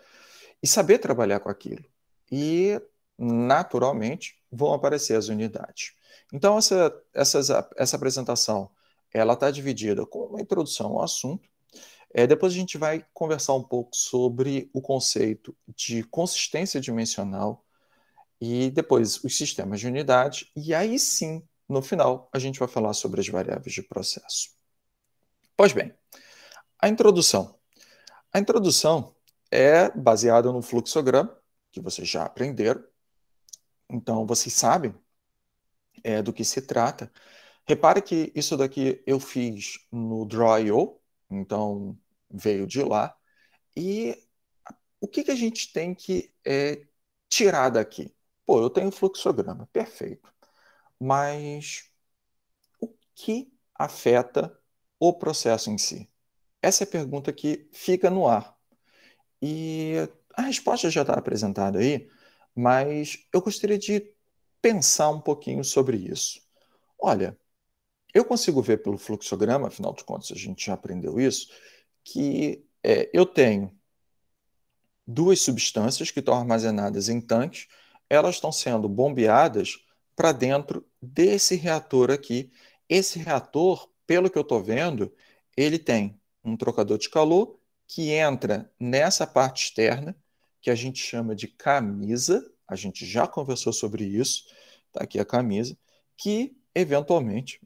Speaker 1: e saber trabalhar com aquilo. E, naturalmente, vão aparecer as unidades. Então, essa apresentação ela está dividida com uma introdução ao assunto. Depois a gente vai conversar um pouco sobre o conceito de consistência dimensional e depois os sistemas de unidade. E aí sim, no final, a gente vai falar sobre as variáveis de processo. Pois bem, a introdução. A introdução é baseada no fluxograma, que vocês já aprenderam. Então, vocês sabem do que se trata. Repare que isso daqui eu fiz no Draw.io, então veio de lá. E o que a gente tem que tirar daqui? Pô, eu tenho fluxograma, perfeito. Mas o que afeta o processo em si? Essa é a pergunta que fica no ar. E a resposta já está apresentada aí, mas eu gostaria de pensar um pouquinho sobre isso. Olha, eu consigo ver pelo fluxograma, afinal de contas a gente já aprendeu isso, que eu tenho duas substâncias que estão armazenadas em tanques, elas estão sendo bombeadas para dentro desse reator aqui. Esse reator, pelo que eu estou vendo, ele tem um trocador de calor que entra nessa parte externa, que a gente chama de camisa, a gente já conversou sobre isso, tá aqui a camisa, que eventualmente,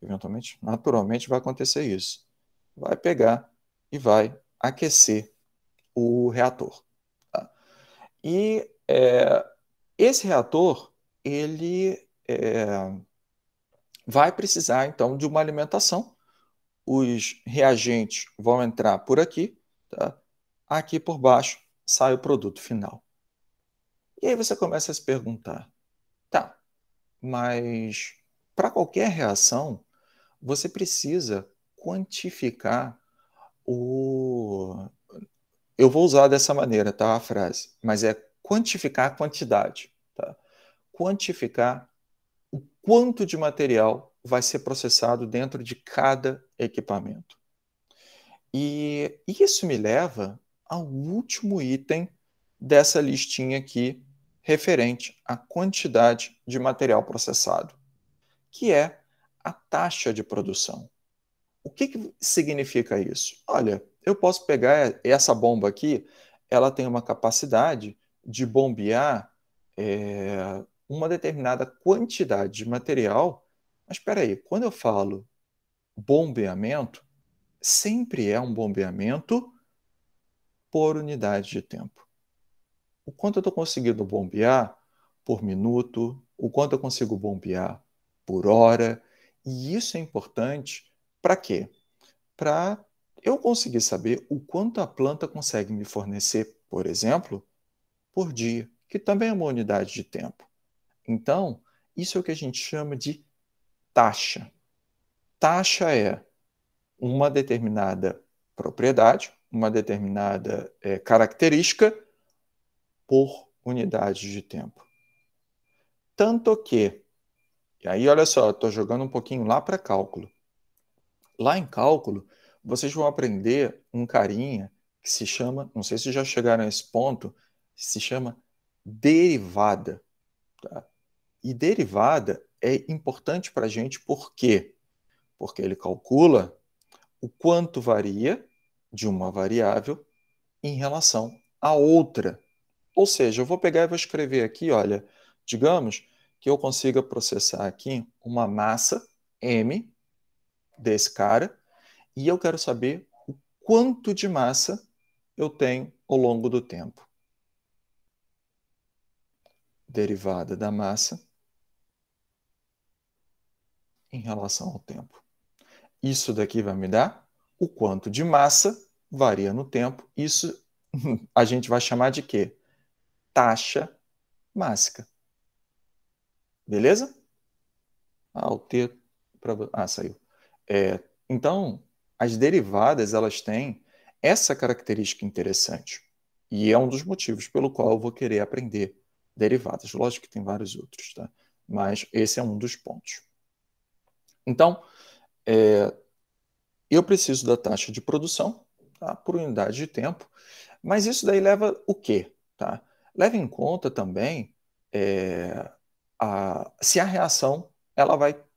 Speaker 1: naturalmente vai acontecer isso. Vai pegar e vai aquecer o reator. Tá? E esse reator, ele vai precisar, então, de uma alimentação. Os reagentes vão entrar por aqui, tá? Aqui por baixo sai o produto final. E aí você começa a se perguntar, tá, mas para qualquer reação, você precisa quantificar o... Eu vou usar dessa maneira, tá, a frase, mas é quantificar a quantidade, tá? Quantificar o quanto de material vai ser processado dentro de cada equipamento. E isso me leva ao último item dessa listinha aqui, referente à quantidade de material processado, que é a taxa de produção. O que significa isso? Olha, eu posso pegar essa bomba aqui, ela tem uma capacidade de bombear uma determinada quantidade de material, mas espera aí, quando eu falo bombeamento, sempre é um bombeamento por unidade de tempo. O quanto eu estou conseguindo bombear por minuto, o quanto eu consigo bombear por hora, e isso é importante para quê? Para eu conseguir saber o quanto a planta consegue me fornecer, por exemplo, por dia, que também é uma unidade de tempo. Então, isso é o que a gente chama de taxa. Taxa é uma determinada propriedade, uma determinada característica por unidade de tempo. Tanto que, e aí olha só, estou jogando um pouquinho lá para cálculo. Lá em cálculo, vocês vão aprender um carinha que se chama, não sei se já chegaram a esse ponto, se chama derivada. Tá? E derivada é importante para a gente por quê? Porque ele calcula o quanto varia de uma variável em relação à outra. Ou seja, eu vou pegar e vou escrever aqui, olha, digamos que eu consiga processar aqui uma massa M desse cara e eu quero saber o quanto de massa eu tenho ao longo do tempo. Derivada da massa em relação ao tempo. Isso daqui vai me dar o quanto de massa varia no tempo. Isso a gente vai chamar de quê? Taxa mássica. Beleza? O T... saiu. Então, as derivadas, elas têm essa característica interessante. E é um dos motivos pelo qual eu vou querer aprender derivadas. Lógico que tem vários outros, tá? Mas esse é um dos pontos. Então, eu preciso da taxa de produção, tá? Por unidade de tempo. Mas isso daí leva o quê? Tá? Leva em conta também se a reação,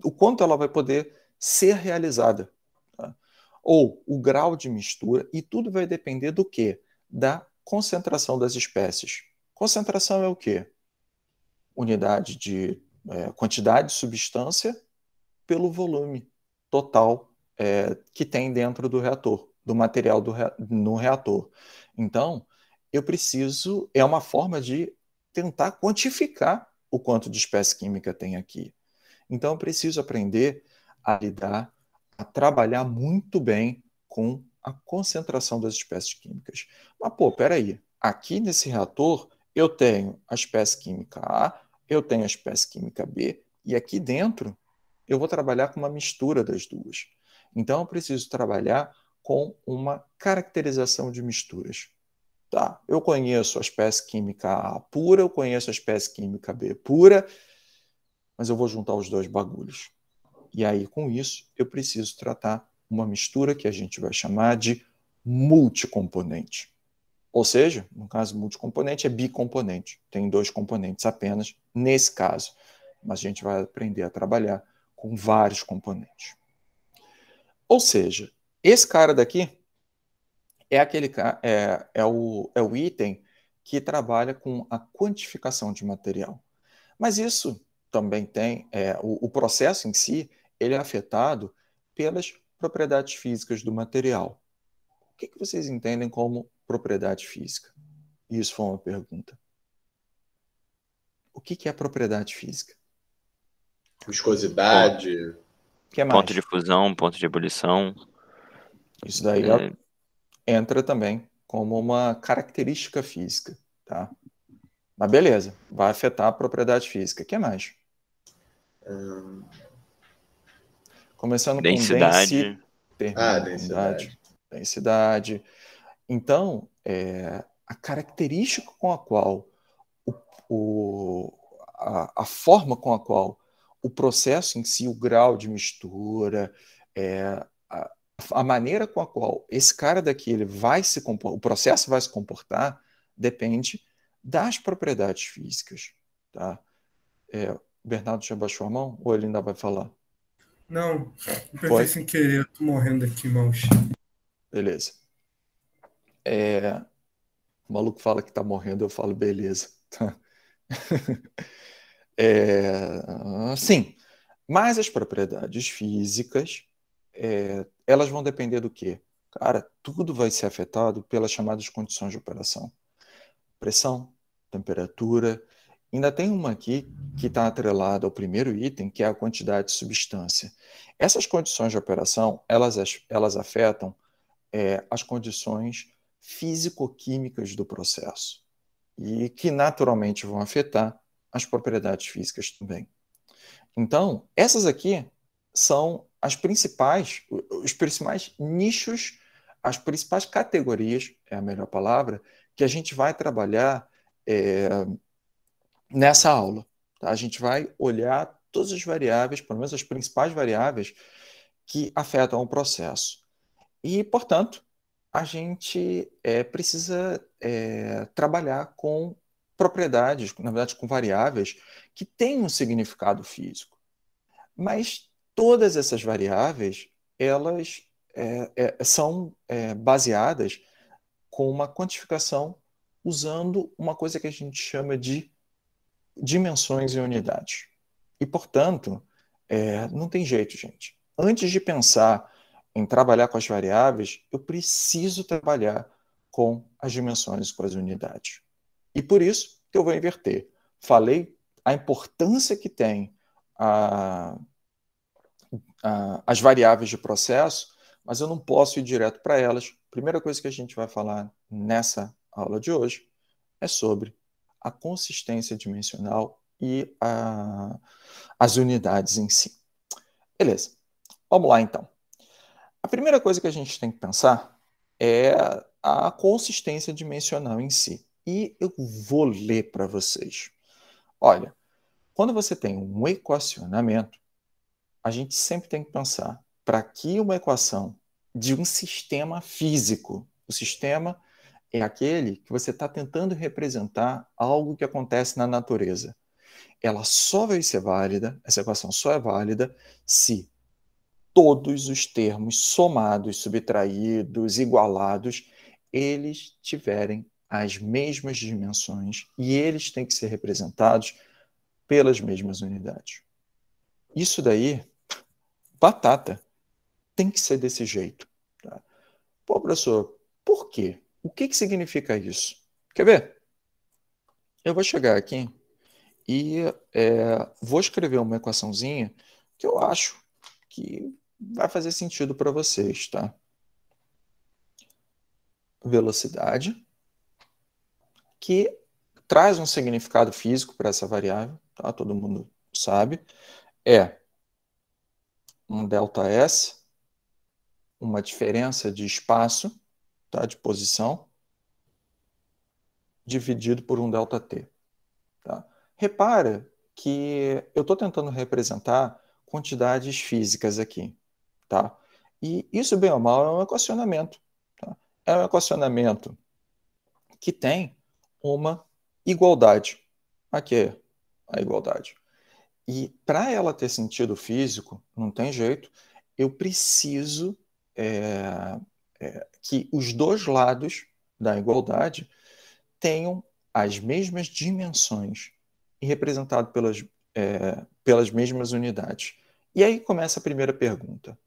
Speaker 1: o quanto ela vai poder ser realizada. Tá? Ou o grau de mistura, e tudo vai depender do quê? Da concentração das espécies. Concentração é o quê? Unidade de quantidade de substância pelo volume total que tem dentro do reator, do material no reator. Então, eu preciso, é uma forma de tentar quantificar o quanto de espécie química tem aqui. Então, eu preciso aprender a lidar, a trabalhar muito bem com a concentração das espécies químicas. Mas, peraí, aqui nesse reator eu tenho a espécie química A, eu tenho a espécie química B, e aqui dentro eu vou trabalhar com uma mistura das duas. Então, eu preciso trabalhar com uma caracterização de misturas. Tá, eu conheço a espécie química A pura, eu conheço a espécie química B pura, mas eu vou juntar os dois bagulhos. E aí, com isso, eu preciso tratar uma mistura que a gente vai chamar de multicomponente. Ou seja, no caso, multicomponente é bicomponente. Tem dois componentes apenas, nesse caso. Mas a gente vai aprender a trabalhar com vários componentes. Ou seja, esse cara daqui é o item que trabalha com a quantificação de material. Mas isso também tem, o processo em si, ele é afetado pelas propriedades físicas do material. O que vocês entendem como propriedade física? Isso foi uma pergunta. O que é propriedade física?
Speaker 2: Viscosidade.
Speaker 1: O que mais?
Speaker 5: Ponto de fusão, ponto de ebulição.
Speaker 1: Isso daí entra também como uma característica física, tá? Mas beleza, vai afetar a propriedade física. O que mais? Começando
Speaker 5: densidade.
Speaker 1: Com densidade. Então, a característica com a qual a forma com a qual o processo em si, o grau de mistura, a maneira com a qual esse cara daqui ele vai se comportar, o processo vai se comportar, depende das propriedades físicas. Tá? O Bernardo já baixou a mão ou ele ainda vai falar?
Speaker 3: Não, apertei sem querer, eu tô morrendo aqui, irmãos. Beleza.
Speaker 1: O maluco fala que tá morrendo, eu falo, beleza. Sim, mas as propriedades físicas, elas vão depender do quê? Cara, tudo vai ser afetado pelas chamadas condições de operação. Pressão, temperatura. Ainda tem uma aqui que está atrelada ao primeiro item, que é a quantidade de substância. Essas condições de operação, elas afetam as condições físico-químicas do processo e que naturalmente vão afetar as propriedades físicas também. Então, essas aqui são os principais nichos, as principais categorias, é a melhor palavra, que a gente vai trabalhar nessa aula. Tá? A gente vai olhar todas as variáveis, pelo menos as principais variáveis, que afetam o processo. E, portanto, a gente precisa trabalhar com propriedades, na verdade, com variáveis que têm um significado físico. Mas todas essas variáveis, elas são baseadas com uma quantificação usando uma coisa que a gente chama de dimensões e unidades. E, portanto, não tem jeito, gente. Antes de pensar em trabalhar com as variáveis, eu preciso trabalhar com as dimensões e com as unidades. E por isso que eu vou inverter. Falei a importância que tem as variáveis de processo, mas eu não posso ir direto para elas. A primeira coisa que a gente vai falar nessa aula de hoje é sobre a consistência dimensional e as unidades em si. Beleza. Vamos lá, então. A primeira coisa que a gente tem que pensar é a consistência dimensional em si. E eu vou ler para vocês. Olha, quando você tem um equacionamento, a gente sempre tem que pensar para que uma equação de um sistema físico, o sistema é aquele que você está tentando representar algo que acontece na natureza. Ela só vai ser válida, essa equação só é válida se todos os termos somados, subtraídos, igualados, eles tiverem as mesmas dimensões e eles têm que ser representados pelas mesmas unidades. Isso daí, batata, tem que ser desse jeito. Tá? Pô, professor, por quê? O que significa isso? Quer ver? Eu vou chegar aqui e vou escrever uma equaçãozinha que eu acho que vai fazer sentido para vocês, tá? Velocidade, que traz um significado físico para essa variável, tá? Todo mundo sabe. É um ΔS, uma diferença de espaço, tá? De posição, dividido por um ΔT. Tá? Repara que eu estou tentando representar quantidades físicas aqui. Tá? E isso, bem ou mal, é um equacionamento. Tá? É um equacionamento que tem uma igualdade. Aqui é a igualdade. E para ela ter sentido físico, não tem jeito, eu preciso que os dois lados da igualdade tenham as mesmas dimensões e representado pelas mesmas unidades. E aí começa a primeira pergunta.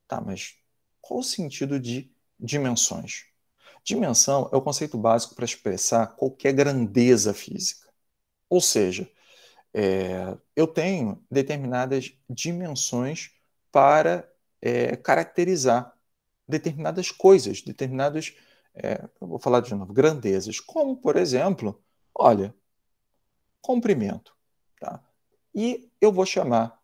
Speaker 1: Tá, mas qual o sentido de dimensões? Dimensão é o conceito básico para expressar qualquer grandeza física. Ou seja, eu tenho determinadas dimensões para caracterizar determinadas coisas, determinadas, eu vou falar de novo, grandezas, como, por exemplo, olha, comprimento. Tá? E eu vou chamar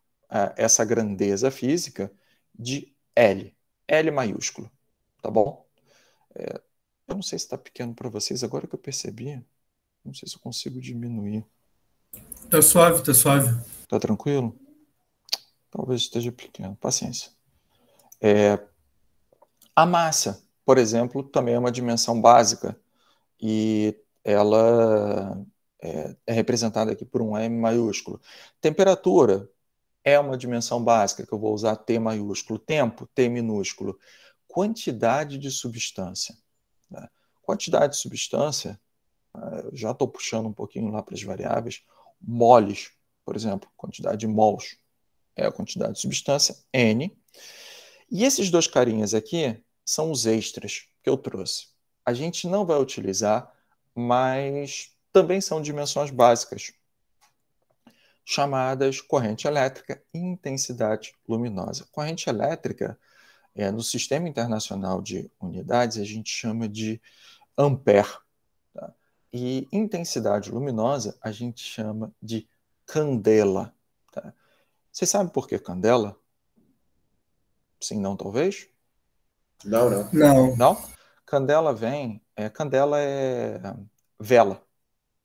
Speaker 1: essa grandeza física de L, L maiúsculo, tá bom? Eu não sei se está pequeno para vocês, agora que eu percebi, não sei se eu consigo diminuir.
Speaker 3: Tá suave, tá suave.
Speaker 1: Tá tranquilo? Talvez esteja pequeno, paciência. A massa, por exemplo, também é uma dimensão básica e ela é representada aqui por um M maiúsculo. Temperatura é uma dimensão básica, que eu vou usar T maiúsculo. Tempo, T minúsculo. Quantidade de substância. Né? Quantidade de substância, eu já estou puxando um pouquinho lá para as variáveis. Moles, por exemplo, quantidade de mols é a quantidade de substância, N. E esses dois carinhas aqui são os extras que eu trouxe. A gente não vai utilizar, mas também são dimensões básicas, chamadas corrente elétrica e intensidade luminosa. Corrente elétrica, no Sistema Internacional de Unidades, a gente chama de ampere. Tá? E intensidade luminosa, a gente chama de candela. Tá? Vocês sabem por que candela? Sim, não, talvez?
Speaker 3: Não.
Speaker 1: Não? Candela candela é vela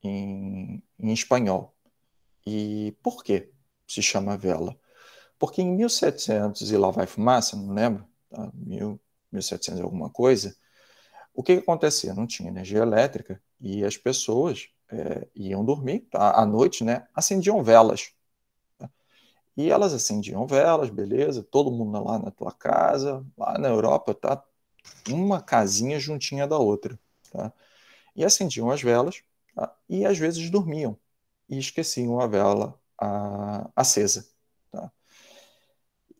Speaker 1: em espanhol. E por que se chama vela? Porque em 1700 e lá vai fumaça, não lembro, tá? 1700 e alguma coisa, o que acontecia? Não tinha energia elétrica e as pessoas iam dormir, tá? À noite, né? Acendiam velas. Tá? E elas acendiam velas, beleza, todo mundo lá na tua casa, lá na Europa, tá? Uma casinha juntinha da outra. Tá? E acendiam as velas, tá? E às vezes dormiam e esqueciam a vela acesa. Tá?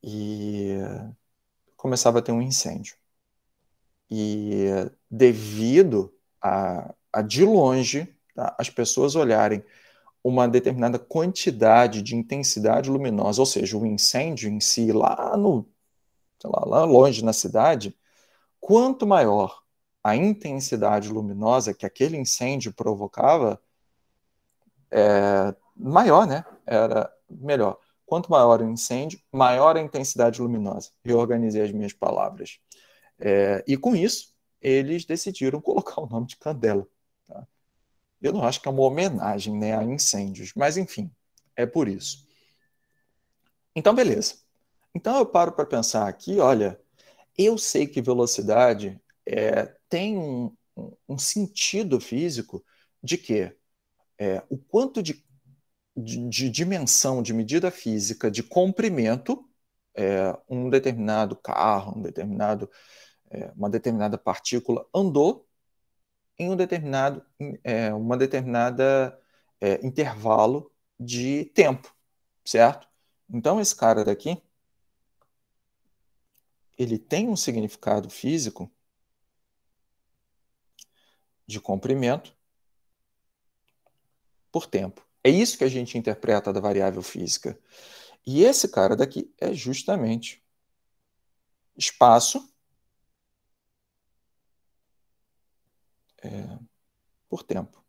Speaker 1: E começava a ter um incêndio. E devido a de longe, tá, as pessoas olharem uma determinada quantidade de intensidade luminosa, ou seja, o incêndio em si lá lá longe na cidade, quanto maior a intensidade luminosa que aquele incêndio provocava, maior, né? Era melhor. Quanto maior o incêndio, maior a intensidade luminosa. Reorganizei as minhas palavras. E com isso, eles decidiram colocar o nome de Candela. Tá? Eu não acho que é uma homenagem, né, a incêndios, mas enfim, é por isso. Então, beleza. Então eu paro para pensar aqui, olha, eu sei que velocidade tem um sentido físico de que o quanto de dimensão, de medida física, de comprimento, um determinado carro, uma determinada partícula andou em uma determinada intervalo de tempo, certo? Então esse cara daqui, ele tem um significado físico de comprimento por tempo. É isso que a gente interpreta da variável física. E esse cara daqui é justamente espaço por tempo.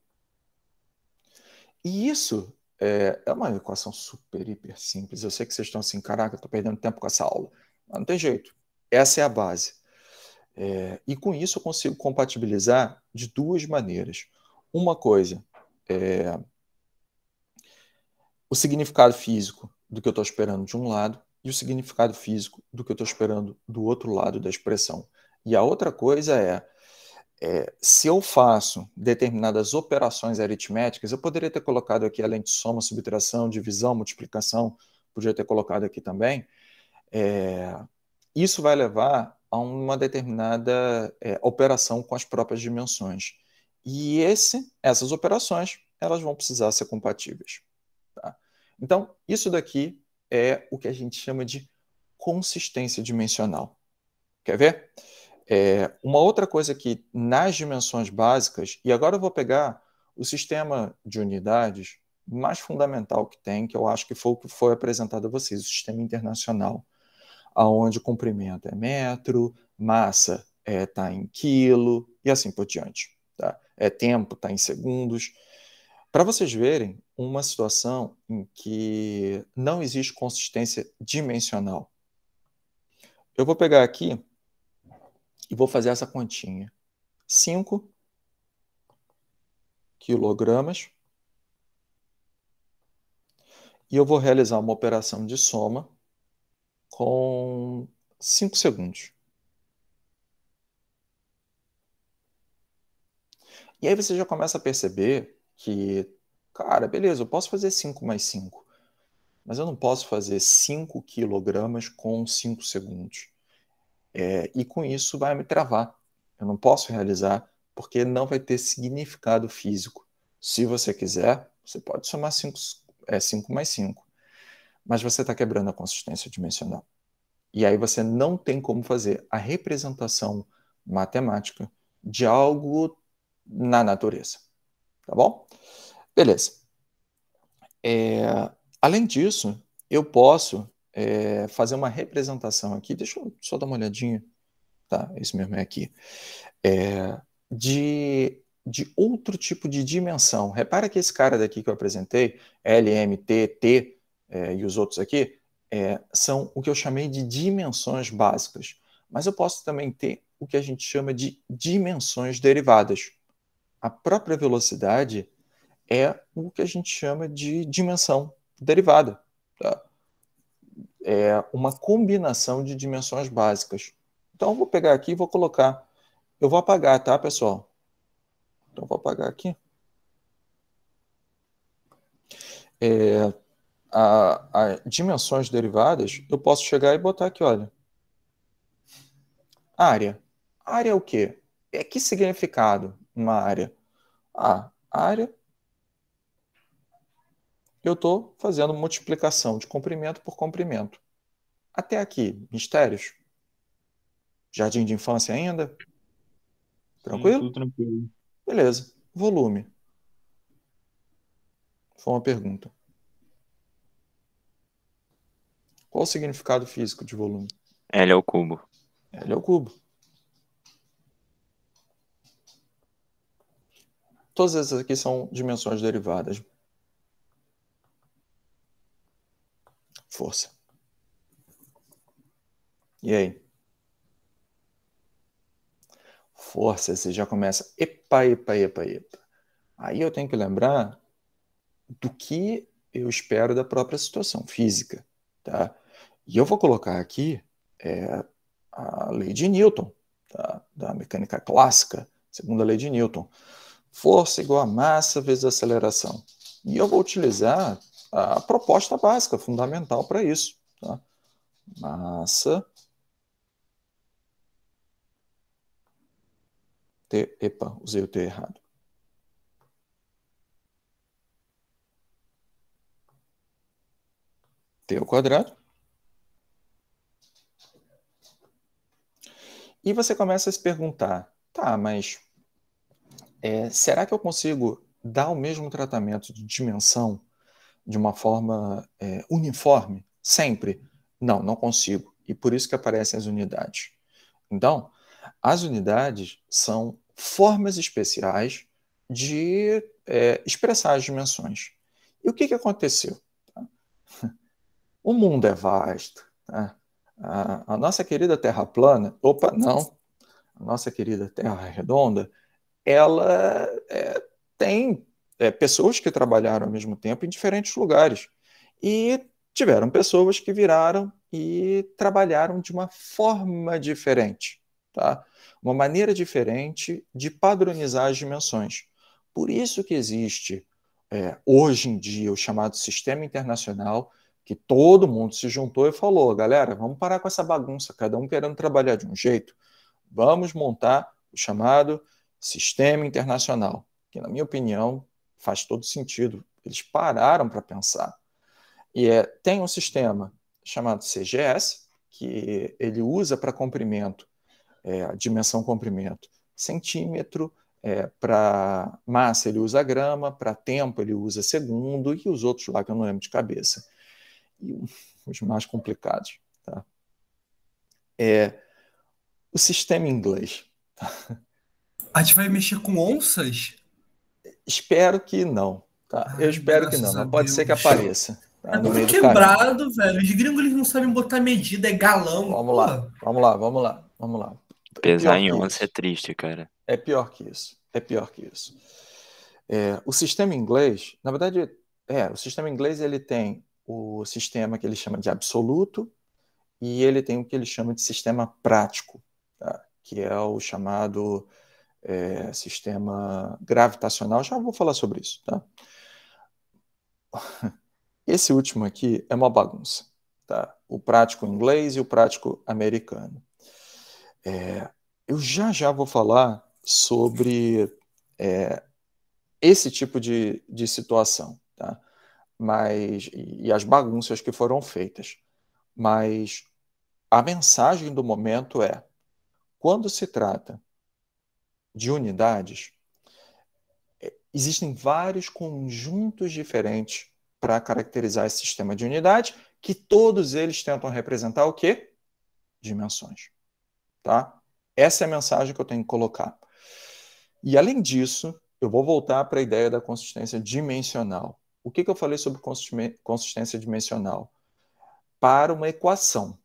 Speaker 1: E isso é uma equação super, hiper simples. Eu sei que vocês estão assim, caraca, eu estou perdendo tempo com essa aula. Mas não tem jeito. Essa é a base. E com isso eu consigo compatibilizar de duas maneiras. Uma coisa o significado físico do que eu estou esperando de um lado e o significado físico do que eu estou esperando do outro lado da expressão. E a outra coisa se eu faço determinadas operações aritméticas, eu poderia ter colocado aqui, além de soma, subtração, divisão, multiplicação, podia ter colocado aqui também, isso vai levar a uma determinada operação com as próprias dimensões. E essas operações, elas vão precisar ser compatíveis. Tá? Então, isso daqui é o que a gente chama de consistência dimensional. Quer ver? Uma outra coisa que nas dimensões básicas, e agora eu vou pegar o sistema de unidades mais fundamental que tem, que eu acho que foi o que foi apresentado a vocês, o sistema internacional, onde o comprimento é metro, massa está em quilo, e assim por diante. Tá? Tempo está em segundos. Para vocês verem uma situação em que não existe consistência dimensional. Eu vou pegar aqui e vou fazer essa continha. 5 quilogramas. E eu vou realizar uma operação de soma com 5 segundos. E aí você já começa a perceber que, cara, beleza, eu posso fazer 5 mais 5, mas eu não posso fazer 5 quilogramas com 5 segundos. E com isso vai me travar. Eu não posso realizar porque não vai ter significado físico. Se você quiser, você pode somar 5 mais 5, mas você está quebrando a consistência dimensional. E aí você não tem como fazer a representação matemática de algo na natureza. Tá bom? Beleza. Além disso, eu posso fazer uma representação aqui. Deixa eu só dar uma olhadinha. Tá, isso mesmo é aqui. De outro tipo de dimensão. Repara que esse cara daqui que eu apresentei, L, M, T, T, e os outros aqui, são o que eu chamei de dimensões básicas. Mas eu posso também ter o que a gente chama de dimensões derivadas. A própria velocidade é o que a gente chama de dimensão derivada. Tá? É uma combinação de dimensões básicas. Então, eu vou pegar aqui e vou colocar. Eu vou apagar, tá, pessoal? Então, vou apagar aqui. A dimensões derivadas, eu posso chegar e botar aqui, olha. Área. Área é o quê? Que significado uma área? Área, eu estou fazendo multiplicação de comprimento por comprimento. Até aqui, mistérios? Jardim de infância ainda? Tranquilo?
Speaker 4: Tudo tranquilo.
Speaker 1: Beleza. Volume. Foi uma pergunta. Qual o significado físico de volume?
Speaker 5: L é o cubo.
Speaker 1: L é o cubo. Todas essas aqui são dimensões derivadas. Força. E aí? Força, você já começa. Epa. Aí eu tenho que lembrar do que eu espero da própria situação física. Tá? E eu vou colocar aqui a lei de Newton, tá? Da mecânica clássica, segunda lei de Newton. Força igual a massa vezes aceleração. E eu vou utilizar a proposta básica, fundamental para isso. Tá? Massa. Epa, usei o T errado. T ao quadrado. E você começa a se perguntar, tá, mas será que eu consigo dar o mesmo tratamento de dimensão de uma forma uniforme, sempre? Não consigo. E por isso que aparecem as unidades. Então, as unidades são formas especiais de expressar as dimensões. E o que aconteceu? O mundo é vasto. Tá? A nossa querida Terra plana, a nossa querida Terra redonda, ela tem pessoas que trabalharam ao mesmo tempo em diferentes lugares. E tiveram pessoas que viraram e trabalharam de uma forma diferente. Tá? Uma maneira diferente de padronizar as dimensões. Por isso que existe, hoje em dia, o chamado Sistema Internacional, que todo mundo se juntou e falou, galera, vamos parar com essa bagunça, cada um querendo trabalhar de um jeito. Vamos montar o chamado Sistema Internacional, que, na minha opinião, faz todo sentido. Eles pararam para pensar. Tem um sistema chamado CGS, que ele usa para comprimento, dimensão comprimento, centímetro, para massa ele usa grama, para tempo ele usa segundo, e os outros lá que eu não lembro de cabeça. E os mais complicados. Tá? O sistema inglês.
Speaker 3: A gente vai mexer com onças?
Speaker 1: Espero que não. Tá? Eu espero que não, mas pode ser que apareça. Tá?
Speaker 3: É
Speaker 1: No
Speaker 3: tudo
Speaker 1: meio do
Speaker 3: quebrado,
Speaker 1: caminho.
Speaker 3: velho. Os gringos eles não sabem botar medida, é galão.
Speaker 1: Vamos lá, vamos lá, vamos lá, vamos lá.
Speaker 5: Pesar em onça é triste, cara.
Speaker 1: É pior que isso. É pior que isso. O sistema inglês, na verdade, o sistema inglês ele tem o sistema que ele chama de absoluto e ele tem o que ele chama de sistema prático, tá? Que é o chamado sistema gravitacional. Já vou falar sobre isso, tá? Esse último aqui é uma bagunça, tá? O prático inglês e o prático americano. Eu já vou falar sobre esse tipo de situação, tá? E as bagunças que foram feitas. Mas a mensagem do momento é: quando se trata de unidades, existem vários conjuntos diferentes para caracterizar esse sistema de unidade, que todos eles tentam representar o quê? Dimensões. Tá? Essa é a mensagem que eu tenho que colocar. E, além disso, eu vou voltar para a ideia da consistência dimensional. O que eu falei sobre consistência dimensional? Para uma equação,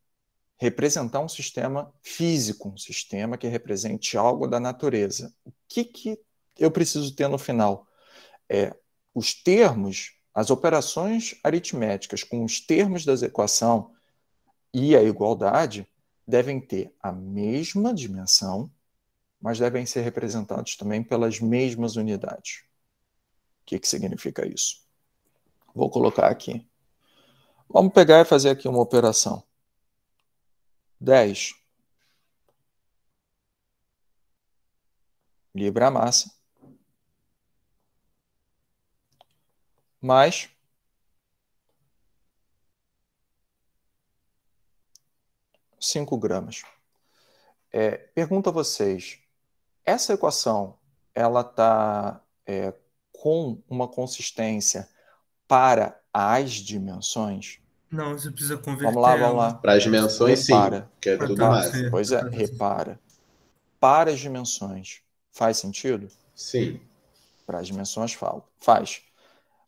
Speaker 1: representar um sistema físico, um sistema que represente algo da natureza. O que eu preciso ter no final? Os termos, as operações aritméticas com os termos da equação e a igualdade devem ter a mesma dimensão, mas devem ser representados também pelas mesmas unidades. O que significa isso? Vou colocar aqui. Vamos pegar e fazer aqui uma operação. 10 libra a massa mais 5 gramas. Pergunto a vocês, essa equação ela está com uma consistência para as dimensões?
Speaker 3: Não, você precisa converter.
Speaker 1: Vamos lá.
Speaker 2: Para as dimensões,
Speaker 1: repara.
Speaker 2: Sim, que é tudo massa.
Speaker 1: Pois é, repara. Para as dimensões, faz sentido?
Speaker 2: Sim.
Speaker 1: Para as dimensões, faz.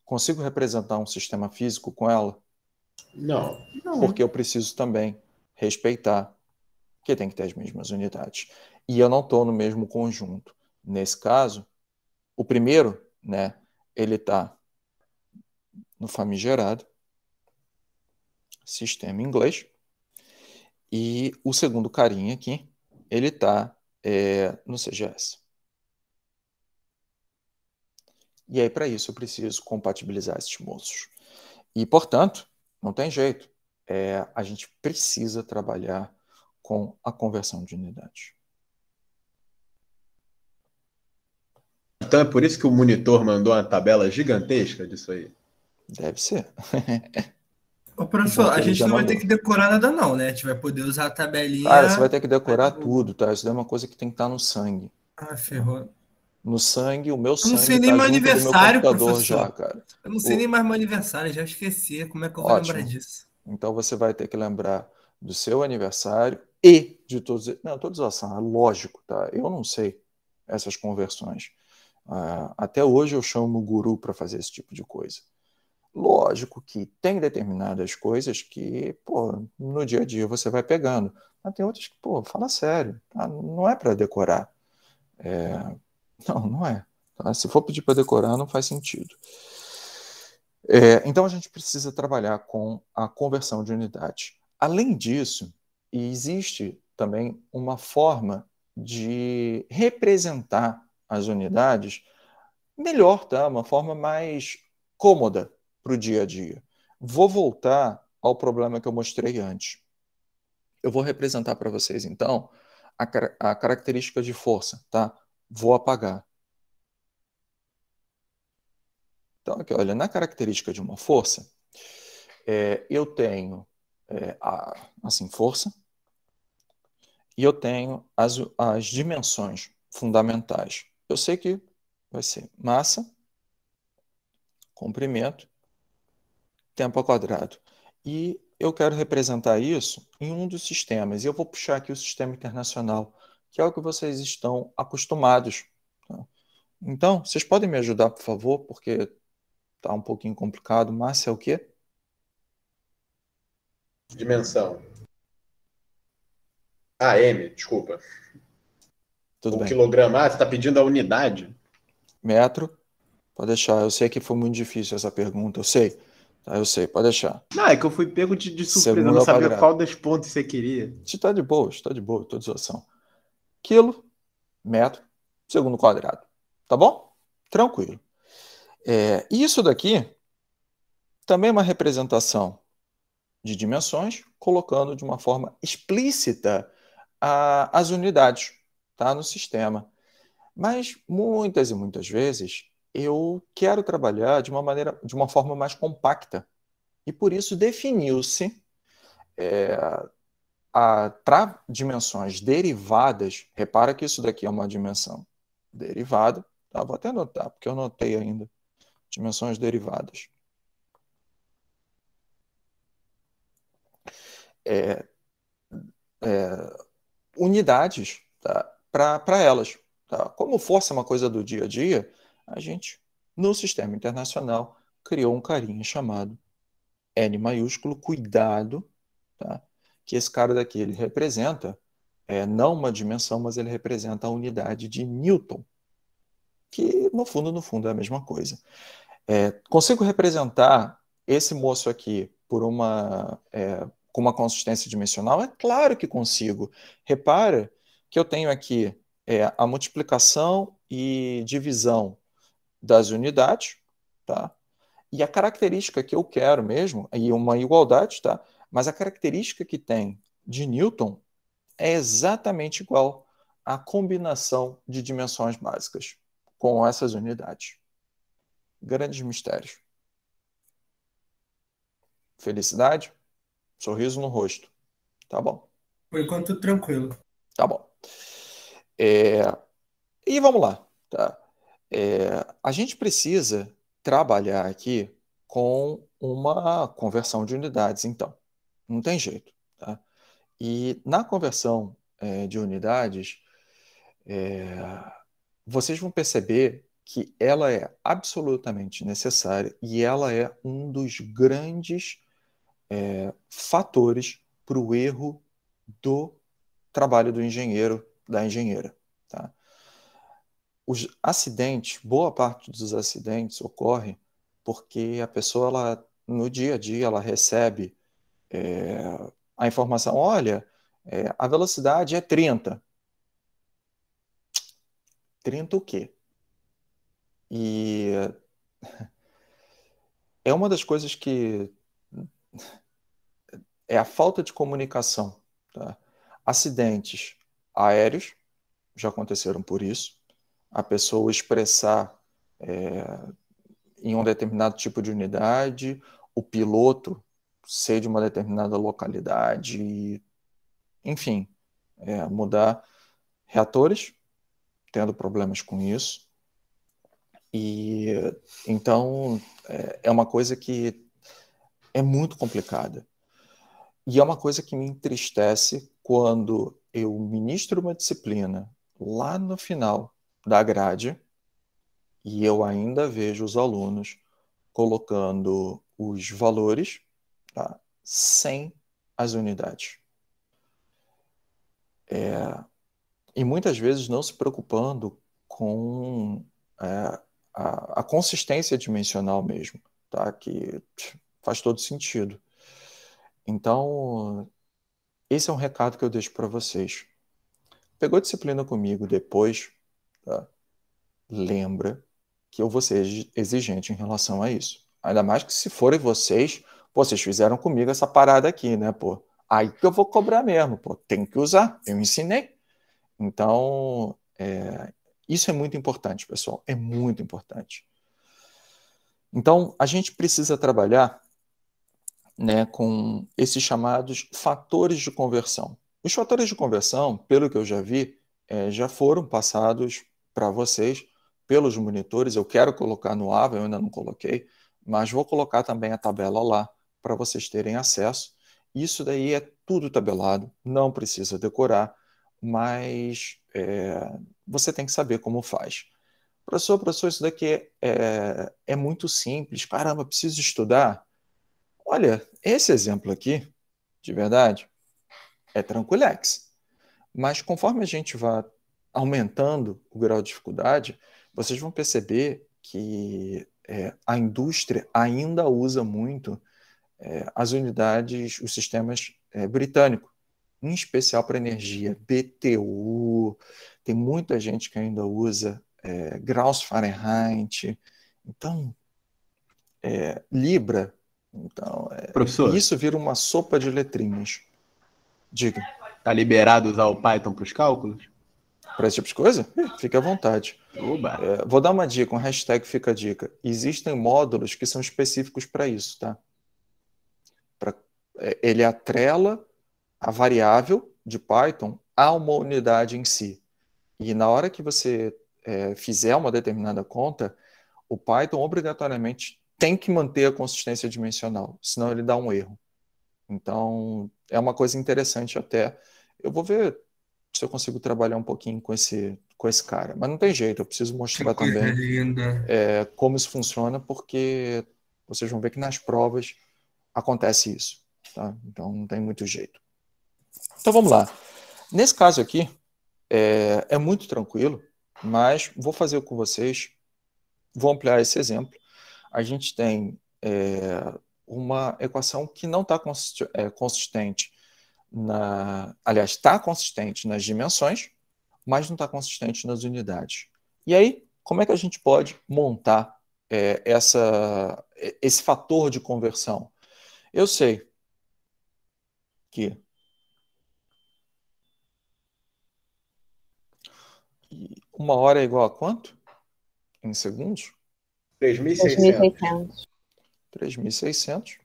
Speaker 1: Consigo representar um sistema físico com ela?
Speaker 2: Não.
Speaker 1: Porque eu preciso também respeitar que tem que ter as mesmas unidades. E eu não estou no mesmo conjunto. Nesse caso, o primeiro, né, ele está no famigerado sistema inglês, e o segundo carinha aqui, ele está no CGS. E aí, para isso, eu preciso compatibilizar esses moços. E, portanto, não tem jeito. A gente precisa trabalhar com a conversão de unidades.
Speaker 2: Então é por isso que o monitor mandou uma tabela gigantesca disso aí?
Speaker 1: Deve ser.
Speaker 3: Ô, professor, a gente não vai ter que decorar nada não, né? A gente vai poder usar a tabelinha...
Speaker 1: Cara, você vai ter que decorar tudo, tá? Isso é uma coisa que tem que estar no sangue.
Speaker 3: Ah, ferrou.
Speaker 1: No sangue, o meu sangue
Speaker 3: tá junto do meu
Speaker 1: computador,
Speaker 3: professor.
Speaker 1: já, cara.
Speaker 3: Eu não sei nem mais meu aniversário, já esqueci. Como é que eu vou lembrar disso?
Speaker 1: Então você vai ter que lembrar do seu aniversário e de todos... Não, todos são, é lógico, tá? Eu não sei essas conversões. Até hoje eu chamo o guru para fazer esse tipo de coisa. Lógico que tem determinadas coisas que, no dia a dia você vai pegando. Mas tem outras que, fala sério, tá? Não é para decorar. Não é. Tá? Se for pedir para decorar, não faz sentido. Então a gente precisa trabalhar com a conversão de unidades. Além disso, existe também uma forma de representar as unidades melhor, tá? Uma forma mais cômoda para o dia a dia. Vou voltar ao problema que eu mostrei antes. Eu vou representar para vocês, então, a característica de força, tá? Vou apagar. Então, aqui, olha, na característica de uma força, eu tenho assim, força, e eu tenho as dimensões fundamentais. Eu sei que vai ser massa, comprimento, tempo ao quadrado. E eu quero representar isso em um dos sistemas. E eu vou puxar aqui o sistema internacional, que é o que vocês estão acostumados. Tá? Então, vocês podem me ajudar, por favor, porque está um pouquinho complicado. Massa é o quê?
Speaker 2: Dimensão. M, desculpa.
Speaker 1: Tudo
Speaker 2: O
Speaker 1: bem.
Speaker 2: quilograma. Você está pedindo a unidade?
Speaker 1: Metro, pode deixar. Eu sei que foi muito difícil essa pergunta, eu sei. Tá, eu sei, pode deixar.
Speaker 2: Não, é que eu fui pego de surpresa,
Speaker 1: Segundo
Speaker 2: eu não
Speaker 1: ao
Speaker 2: sabia
Speaker 1: quadrado.
Speaker 2: qual das pontes você queria.
Speaker 1: Está de boa, toda situação. Quilo, metro, segundo quadrado. Tá bom? Tranquilo. Isso daqui também é uma representação de dimensões, colocando de uma forma explícita as unidades, tá, no sistema. Mas muitas e muitas vezes eu quero trabalhar de uma forma mais compacta. E por isso definiu-se para dimensões derivadas. Repara que isso daqui é uma dimensão derivada. Tá? Vou até anotar, porque eu anotei ainda. Dimensões derivadas. Unidades, tá? Para elas. Tá? Como força é uma coisa do dia a dia, a gente, no sistema internacional, criou um carinha chamado N maiúsculo, cuidado, tá? Que esse cara daqui ele representa não uma dimensão, mas ele representa a unidade de Newton, que no fundo é a mesma coisa. Consigo representar esse moço aqui com uma consistência dimensional? É claro que consigo. Repara que eu tenho aqui a multiplicação e divisão das unidades, tá? E a característica que eu quero mesmo, e uma igualdade, tá? Mas a característica que tem de Newton é exatamente igual à combinação de dimensões básicas com essas unidades. Grandes mistérios. Felicidade, sorriso no rosto. Tá bom.
Speaker 3: Por enquanto, tranquilo.
Speaker 1: Tá bom. E vamos lá. Tá? A gente precisa trabalhar aqui com uma conversão de unidades, então. Não tem jeito. Tá? E na conversão de unidades, vocês vão perceber que ela é absolutamente necessária e ela é um dos grandes fatores para o erro do trabalho do engenheiro, da engenheira. Tá? Os acidentes, boa parte dos acidentes ocorre porque a pessoa, no dia a dia, ela recebe a informação, olha, a velocidade é 30. 30 o quê? E é uma das coisas que é a falta de comunicação. Tá? Acidentes aéreos já aconteceram por isso. A pessoa expressar em um determinado tipo de unidade, o piloto ser de uma determinada localidade, enfim, mudar reatores, tendo problemas com isso. E então é uma coisa que é muito complicada. E é uma coisa que me entristece quando eu ministro uma disciplina lá no final da grade e eu ainda vejo os alunos colocando os valores, tá, sem as unidades. E muitas vezes não se preocupando com a consistência dimensional mesmo, tá, que faz todo sentido. Então, esse é um recado que eu deixo para vocês. Pegou disciplina comigo depois, tá? Lembra que eu vou ser exigente em relação a isso. Ainda mais que se forem vocês fizeram comigo essa parada aqui, né, pô? Aí que eu vou cobrar mesmo, pô. Tem que usar, eu ensinei. Então, isso é muito importante, pessoal. É muito importante. Então, a gente precisa trabalhar né, com esses chamados fatores de conversão. Os fatores de conversão, pelo que eu já vi, já foram passados para vocês pelos monitores. Eu quero colocar no AVA, eu ainda não coloquei, mas vou colocar também a tabela lá para vocês terem acesso. Isso daí é tudo tabelado, não precisa decorar, mas você tem que saber como faz. Professor, isso daqui é muito simples. Caramba, preciso estudar? Olha, esse exemplo aqui, de verdade, é tranquilex. Mas conforme a gente vai aumentando o grau de dificuldade, vocês vão perceber que a indústria ainda usa muito as unidades, os sistemas britânicos, em especial para energia, BTU, tem muita gente que ainda usa graus Fahrenheit, então, Libra, então,
Speaker 2: Professor,
Speaker 1: isso vira uma sopa de letrinhas. Diga.
Speaker 2: tá liberado usar o Python para os cálculos?
Speaker 1: Para esse tipo de coisa? Fique à vontade.
Speaker 2: Oba.
Speaker 1: Vou dar uma dica, um hashtag fica a dica. Existem módulos que são específicos para isso, tá? Ele atrela a variável de Python a uma unidade em si. E na hora que você fizer uma determinada conta, o Python obrigatoriamente tem que manter a consistência dimensional, senão ele dá um erro. Então, é uma coisa interessante até. Eu vou ver se eu consigo trabalhar um pouquinho com esse cara. Mas não tem jeito, eu preciso mostrar também como isso funciona, porque vocês vão ver que nas provas acontece isso. Tá? Então, não tem muito jeito. Então, vamos lá. Nesse caso aqui, é muito tranquilo, mas vou fazer com vocês, vou ampliar esse exemplo. A gente tem uma equação que não está consistente aliás, está consistente nas dimensões, mas não está consistente nas unidades. E aí, como é que a gente pode montar esse fator de conversão? Eu sei que 1 hora é igual a quanto? Em segundos?
Speaker 2: 3.600.
Speaker 1: 3.600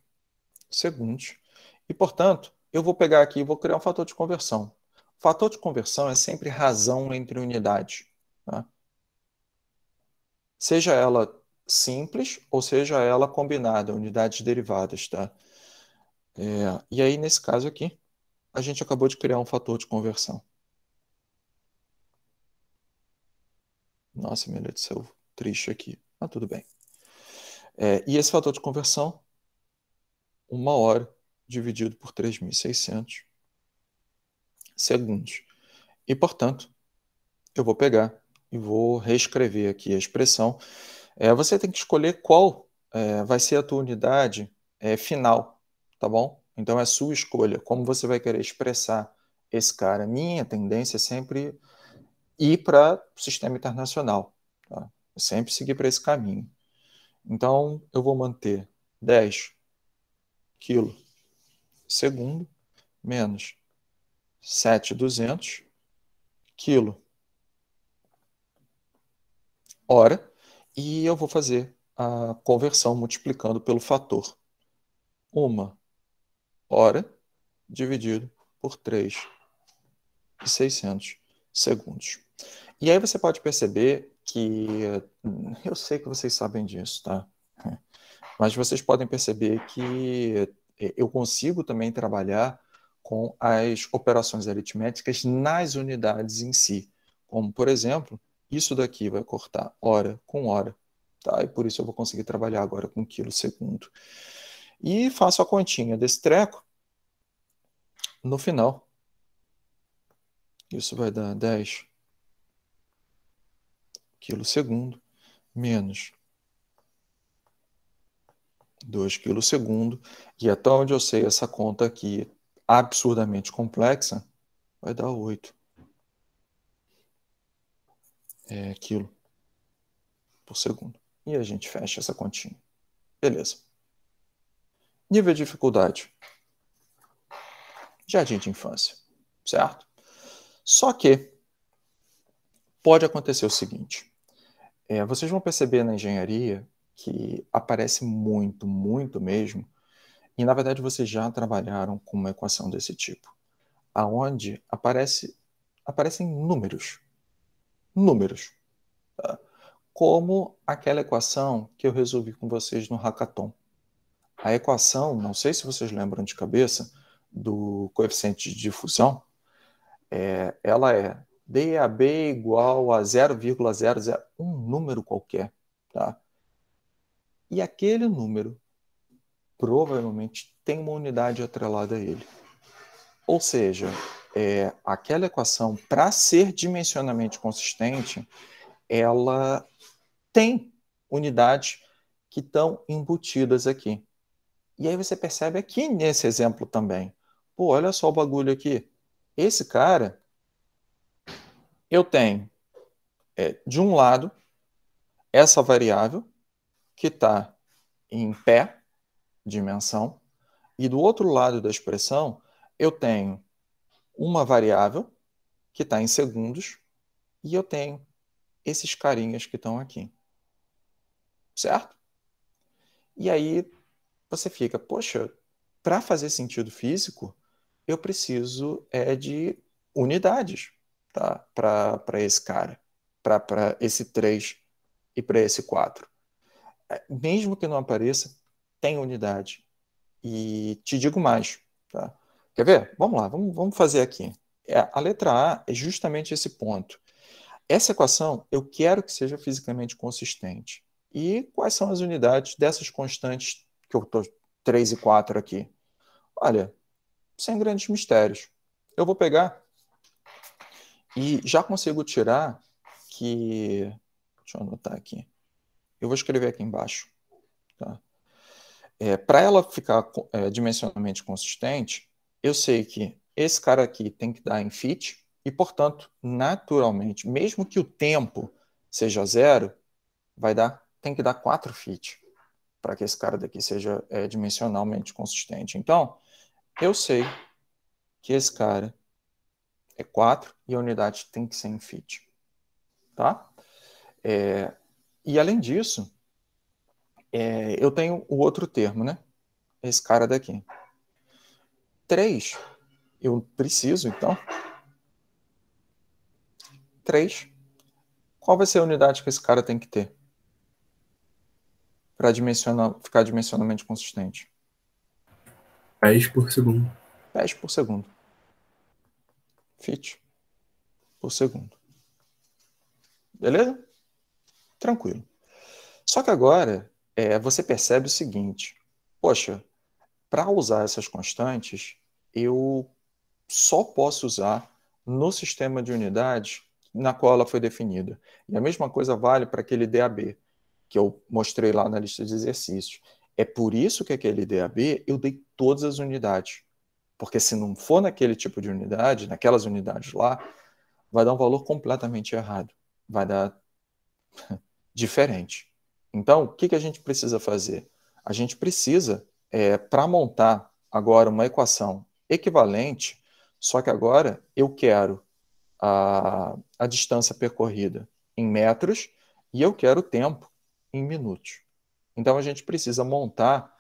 Speaker 1: segundos. E, portanto, eu vou pegar aqui e vou criar um fator de conversão. O fator de conversão é sempre razão entre unidades. Tá? Seja ela simples ou seja ela combinada, unidades derivadas. Tá? E aí, nesse caso aqui, a gente acabou de criar um fator de conversão. Nossa, meu Deus do céu, triste aqui. Mas tudo bem. E esse fator de conversão, 1 hora dividido por 3.600 segundos. E, portanto, eu vou pegar e vou reescrever aqui a expressão. Você tem que escolher qual vai ser a tua unidade final, tá bom? Então, é sua escolha. Como você vai querer expressar esse cara? Minha tendência é sempre ir para o sistema internacional. Tá? Eu sempre seguir para esse caminho. Então, eu vou manter 10 kg segundo menos 7.200 kg hora, e eu vou fazer a conversão multiplicando pelo fator 1 hora dividido por 3.600 segundos. E aí você pode perceber que, eu sei que vocês sabem disso, tá? Mas vocês podem perceber que eu consigo também trabalhar com as operações aritméticas nas unidades em si. Como, por exemplo, isso daqui vai cortar hora com hora, tá? E por isso eu vou conseguir trabalhar agora com quilo segundo. E faço a continha desse treco. No final, isso vai dar 10 quilo segundo menos 2 kg segundo, e até onde eu sei essa conta aqui absurdamente complexa, vai dar 8 kg por segundo. E a gente fecha essa continha. Beleza. Nível de dificuldade. Jardim de infância, certo? Só que pode acontecer o seguinte. Vocês vão perceber na engenharia que aparece muito, muito mesmo, E, na verdade, vocês já trabalharam com uma equação desse tipo, aonde aparecem números. Números. Tá? Como aquela equação que eu resolvi com vocês no hackathon. A equação, não sei se vocês lembram de cabeça, do coeficiente de difusão, ela é DAB igual a 0,00, um número qualquer. Tá? E aquele número provavelmente tem uma unidade atrelada a ele. Ou seja, aquela equação, para ser dimensionalmente consistente, ela tem unidades que estão embutidas aqui. E aí você percebe aqui nesse exemplo também. Pô, olha só o bagulho aqui. Esse cara, eu tenho, de um lado, essa variável, que está em pé, dimensão, e do outro lado da expressão, eu tenho uma variável, que está em segundos, e eu tenho esses carinhas que estão aqui. Certo? E aí você fica, poxa, para fazer sentido físico, eu preciso de unidades, tá? Para esse cara, para esse 3 e para esse 4. Mesmo que não apareça, tem unidade. E te digo mais. Tá? Quer ver? Vamos lá, vamos fazer aqui. A letra A é justamente esse ponto. Essa equação eu quero que seja fisicamente consistente. E quais são as unidades dessas constantes que eu estou 3 e 4 aqui? Olha, sem grandes mistérios. Eu vou pegar e já consigo tirar que... Deixa eu anotar aqui. Eu vou escrever aqui embaixo. Tá? Para ela ficar dimensionalmente consistente, eu sei que esse cara aqui tem que dar em fit e, portanto, naturalmente, mesmo que o tempo seja 0, tem que dar 4 fit para que esse cara daqui seja dimensionalmente consistente. Então, eu sei que esse cara é 4 e a unidade tem que ser em fit. Tá? E, além disso, eu tenho o outro termo, né? Esse cara daqui. 3, eu preciso, então. 3. Qual vai ser a unidade que esse cara tem que ter para ficar dimensionalmente consistente?
Speaker 6: Pés por segundo.
Speaker 1: Pés por segundo. Fit por segundo. Beleza? Tranquilo. Só que agora você percebe o seguinte. Poxa, para usar essas constantes, eu só posso usar no sistema de unidades na qual ela foi definida. E a mesma coisa vale para aquele DAB, que eu mostrei lá na lista de exercícios. É por isso que aquele DAB eu dei todas as unidades. Porque se não for naquele tipo de unidade, naquelas unidades lá, vai dar um valor completamente errado. Vai dar diferente. Então, o que a gente precisa fazer? A gente precisa, para montar agora uma equação equivalente, só que agora eu quero a distância percorrida em metros e eu quero o tempo em minutos. Então, a gente precisa montar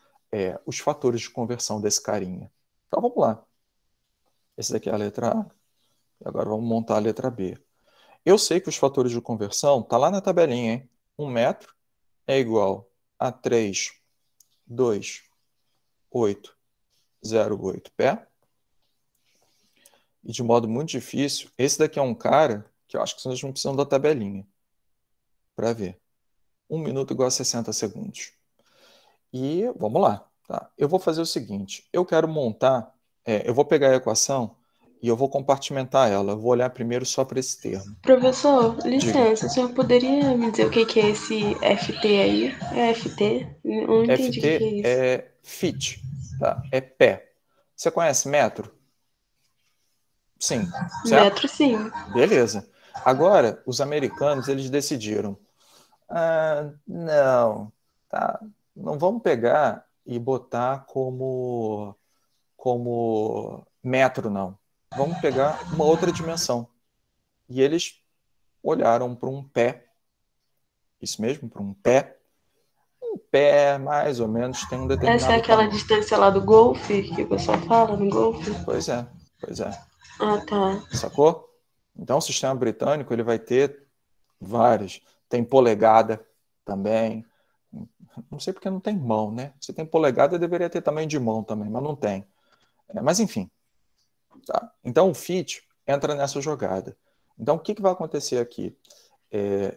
Speaker 1: os fatores de conversão desse carinha. Então, vamos lá. Esse daqui é a letra A. E agora vamos montar a letra B. Eu sei que os fatores de conversão estão lá na tabelinha, hein? 1 metro é igual a 3,2808 pé. E de modo muito difícil, esse daqui é um cara que eu acho que vocês não precisam da tabelinha para ver. 1 minuto igual a 60 segundos. E vamos lá. Tá? Eu vou fazer o seguinte. Eu quero montar... eu vou pegar a equação e eu vou compartimentar ela. Eu vou olhar primeiro só para esse termo.
Speaker 7: Professor, licença, o senhor poderia me dizer o que é esse FT aí? É FT? Eu não entendi
Speaker 1: FT
Speaker 7: o que é isso.
Speaker 1: é fit, tá? É pé. Você conhece metro? Sim. Certo?
Speaker 7: Metro, sim.
Speaker 1: Beleza. Agora, os americanos, eles decidiram. Não, tá? Não vamos pegar e botar como metro, não. Vamos pegar uma outra dimensão. E eles olharam para um pé. Isso mesmo, para um pé. Um pé, mais ou menos, tem um determinado
Speaker 7: Essa é aquela
Speaker 1: tamanho.
Speaker 7: distância lá do golfe, que o pessoal fala no golfe?
Speaker 1: Pois é.
Speaker 7: Ah, tá.
Speaker 1: Sacou? Então, o sistema britânico ele vai ter vários. Tem polegada também. Não sei porque não tem mão, né? Se tem polegada, deveria ter tamanho de mão também, mas não tem. Mas, enfim. Tá? Então, o fit entra nessa jogada. Então, o que vai acontecer aqui?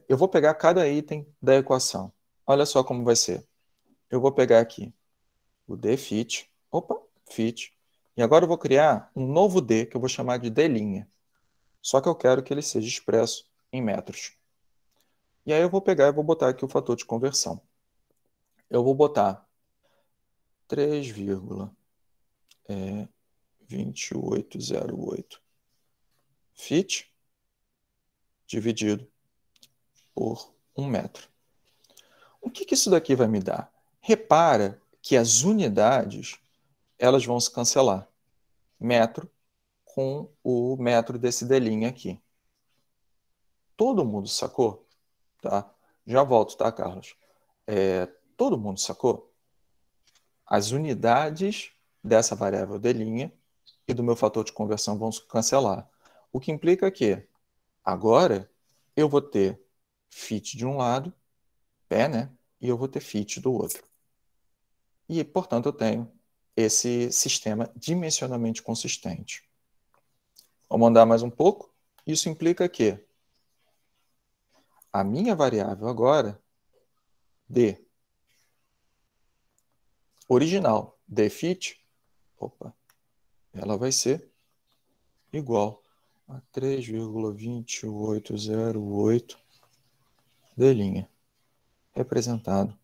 Speaker 1: Eu vou pegar cada item da equação. Olha só como vai ser. Eu vou pegar aqui o D fit. Opa, fit. E agora eu vou criar um novo D, que eu vou chamar de D'. Só que eu quero que ele seja expresso em metros. E aí eu vou pegar e vou botar aqui o fator de conversão. Eu vou botar 3,2808 fit dividido por 1 metro. O que isso daqui vai me dar? Repara que as unidades elas vão se cancelar. Metro com o metro desse D' aqui. Todo mundo sacou? Tá? Já volto, tá, Carlos? Todo mundo sacou? As unidades dessa variável D' e do meu fator de conversão vão se cancelar. O que implica que agora eu vou ter fit de um lado, pé, né? E eu vou ter fit do outro. E, portanto, eu tenho esse sistema dimensionalmente consistente. Vamos andar mais um pouco. Isso implica que a minha variável agora, D, original, D fit, ela vai ser igual a 3,2808 D', representado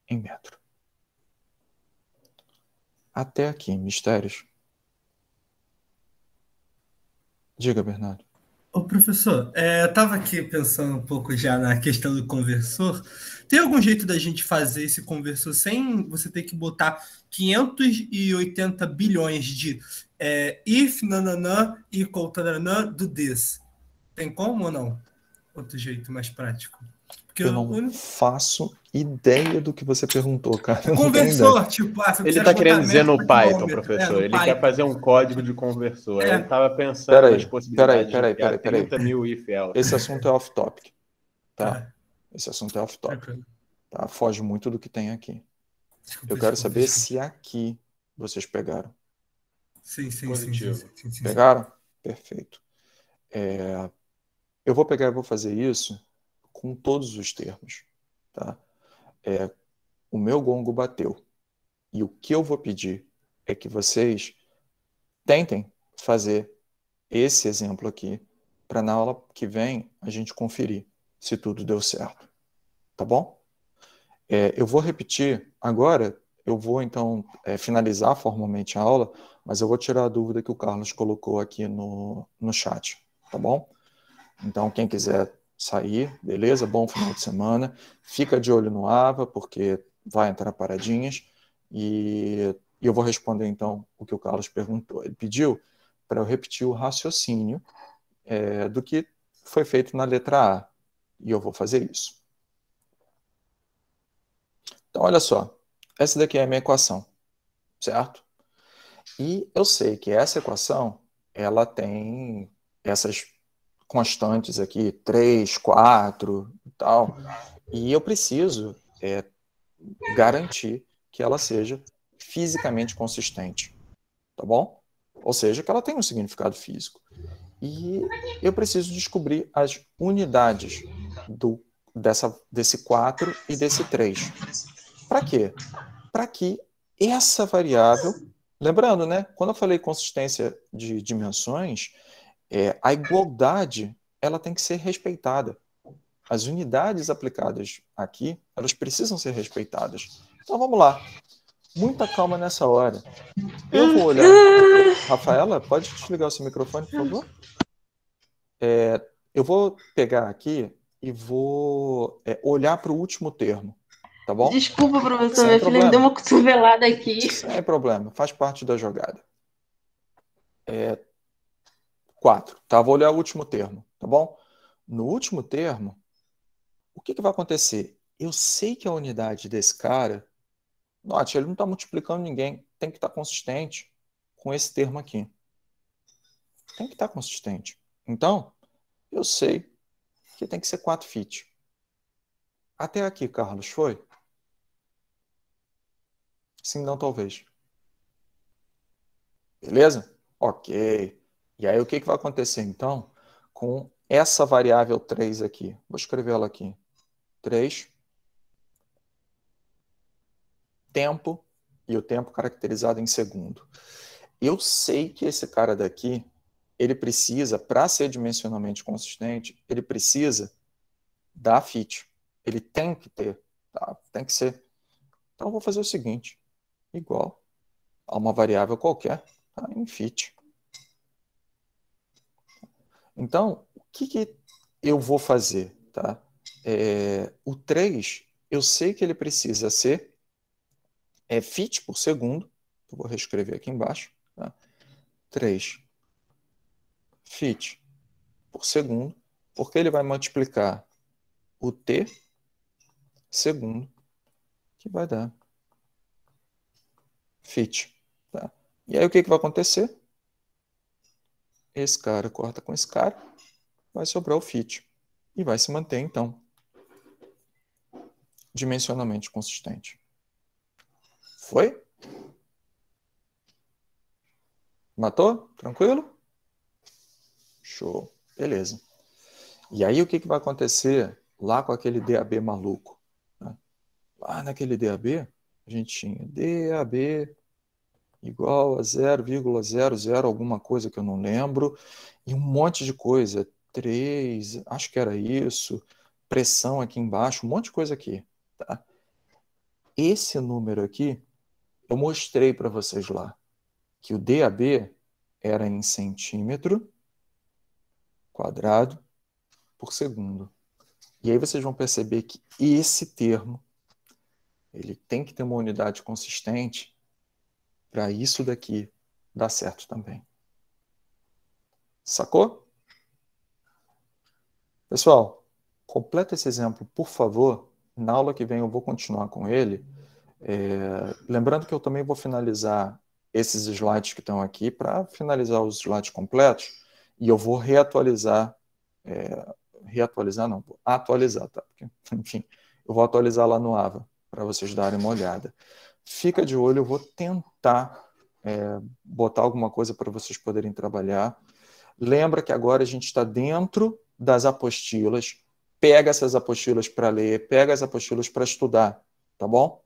Speaker 1: em metro. Até aqui, mistérios? Diga, Bernardo.
Speaker 3: Ô, professor, eu estava aqui pensando um pouco já na questão do conversor. Tem algum jeito da gente fazer esse conversor sem você ter que botar 580 bilhões de if, nananã, equal, tananã, do this? Tem como ou não? Outro jeito mais prático. Porque
Speaker 1: eu não faço ideia do que você perguntou, cara.
Speaker 3: Conversor, tipo...
Speaker 2: ele está querendo dizer no Python, professor. Ele quer fazer um código de conversor. Ele estava pensando nas possibilidades de criar 30 mil if-else.
Speaker 1: Esse assunto é off-topic. Tá? Esse assunto é off-topic. Tá? Foge muito do que tem aqui. Eu quero saber se aqui vocês pegaram.
Speaker 3: Sim.
Speaker 1: Pegaram? Perfeito. Eu vou pegar e vou fazer isso com todos os termos. Tá? O meu gongo bateu. E o que eu vou pedir é que vocês tentem fazer esse exemplo aqui para na aula que vem a gente conferir se tudo deu certo. Tá bom? Eu vou repetir agora, eu vou então finalizar formalmente a aula, mas eu vou tirar a dúvida que o Carlos colocou aqui no chat. Tá bom? Então, quem quiser sair, beleza? Bom final de semana. Fica de olho no AVA, porque vai entrar paradinhas. E eu vou responder, então, o que o Carlos perguntou. Ele pediu para eu repetir o raciocínio do que foi feito na letra A. E eu vou fazer isso. Então, olha só. Essa daqui é a minha equação, certo? E eu sei que essa equação, ela tem essas constantes aqui, 3, 4 e tal, e eu preciso garantir que ela seja fisicamente consistente, tá bom? Ou seja, que ela tenha um significado físico. E eu preciso descobrir as unidades desse 4 e desse 3. Para quê? Para que essa variável, lembrando, né? Quando eu falei consistência de dimensões, a igualdade ela tem que ser respeitada. As unidades aplicadas aqui, elas precisam ser respeitadas. Então vamos lá. Muita calma nessa hora. Eu vou olhar. Rafaela, pode desligar o seu microfone, por favor? Eu vou pegar aqui e vou olhar para o último termo. Tá bom?
Speaker 7: Desculpa, professor, minha filha me deu uma cotovelada aqui.
Speaker 1: Sem problema, faz parte da jogada. 4, tá? Vou olhar o último termo, tá bom? No último termo, o que vai acontecer? eu sei que a unidade desse cara, note, ele não está multiplicando ninguém, tem que estar consistente com esse termo aqui. Tem que estar consistente. Então, eu sei que tem que ser 4 feet. Até aqui, Carlos, foi? Sim, não, talvez. Beleza? Ok. E aí, o que vai acontecer, então, com essa variável 3 aqui? Vou escrever ela aqui. 3. Tempo, e o tempo caracterizado em segundo. Eu sei que esse cara daqui, ele precisa, para ser dimensionalmente consistente, ele precisa da fit. Ele tem que ter, tá? Tem que ser. Então, eu vou fazer o seguinte, igual a uma variável qualquer, tá? Em fit. Então, o que eu vou fazer? Tá? O 3, eu sei que ele precisa ser fit por segundo. Eu vou reescrever aqui embaixo. Tá? 3 fit por segundo, porque ele vai multiplicar o t segundo, que vai dar fit. Tá? E aí o que vai acontecer? Esse cara corta com esse cara, vai sobrar o fit. E vai se manter, então, dimensionalmente consistente. Foi? Matou? Tranquilo? Show. Beleza. E aí o que vai acontecer lá com aquele DAB maluco? Né? Lá naquele DAB, a gente tinha DAB igual a 0,00 alguma coisa que eu não lembro, e um monte de coisa. 3, acho que era isso, pressão aqui embaixo, um monte de coisa aqui. Tá? Esse número aqui, eu mostrei para vocês lá, que o DAB era em centímetro quadrado por segundo. E aí vocês vão perceber que esse termo, ele tem que ter uma unidade consistente para isso daqui dar certo também. Sacou? Pessoal, completa esse exemplo, por favor. Na aula que vem eu vou continuar com ele. Lembrando que eu também vou finalizar esses slides que estão aqui para finalizar os slides completos e eu vou reatualizar, atualizar, tá? Porque, enfim, eu vou atualizar lá no AVA para vocês darem uma olhada. Fica de olho, eu vou tentar botar alguma coisa para vocês poderem trabalhar. Lembra que agora a gente está dentro das apostilas, pega essas apostilas para ler, pega as apostilas para estudar, tá bom?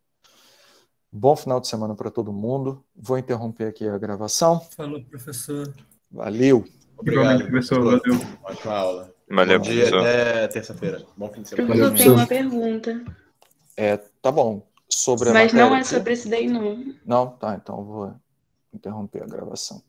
Speaker 1: Bom final de semana para todo mundo. Vou interromper aqui a gravação.
Speaker 3: Falou, professor.
Speaker 1: Valeu.
Speaker 2: Obrigado,
Speaker 4: professor. Valeu.
Speaker 2: Ótima aula.
Speaker 5: Valeu,
Speaker 2: Bom dia,
Speaker 5: professor.
Speaker 2: até terça-feira. Bom fim de semana.
Speaker 7: Eu tenho uma pergunta.
Speaker 1: Tá bom. Sobre a
Speaker 7: Mas não
Speaker 1: matéria
Speaker 7: é
Speaker 1: aqui?
Speaker 7: sobre isso daí, não.
Speaker 1: Não? Tá, então eu vou interromper a gravação.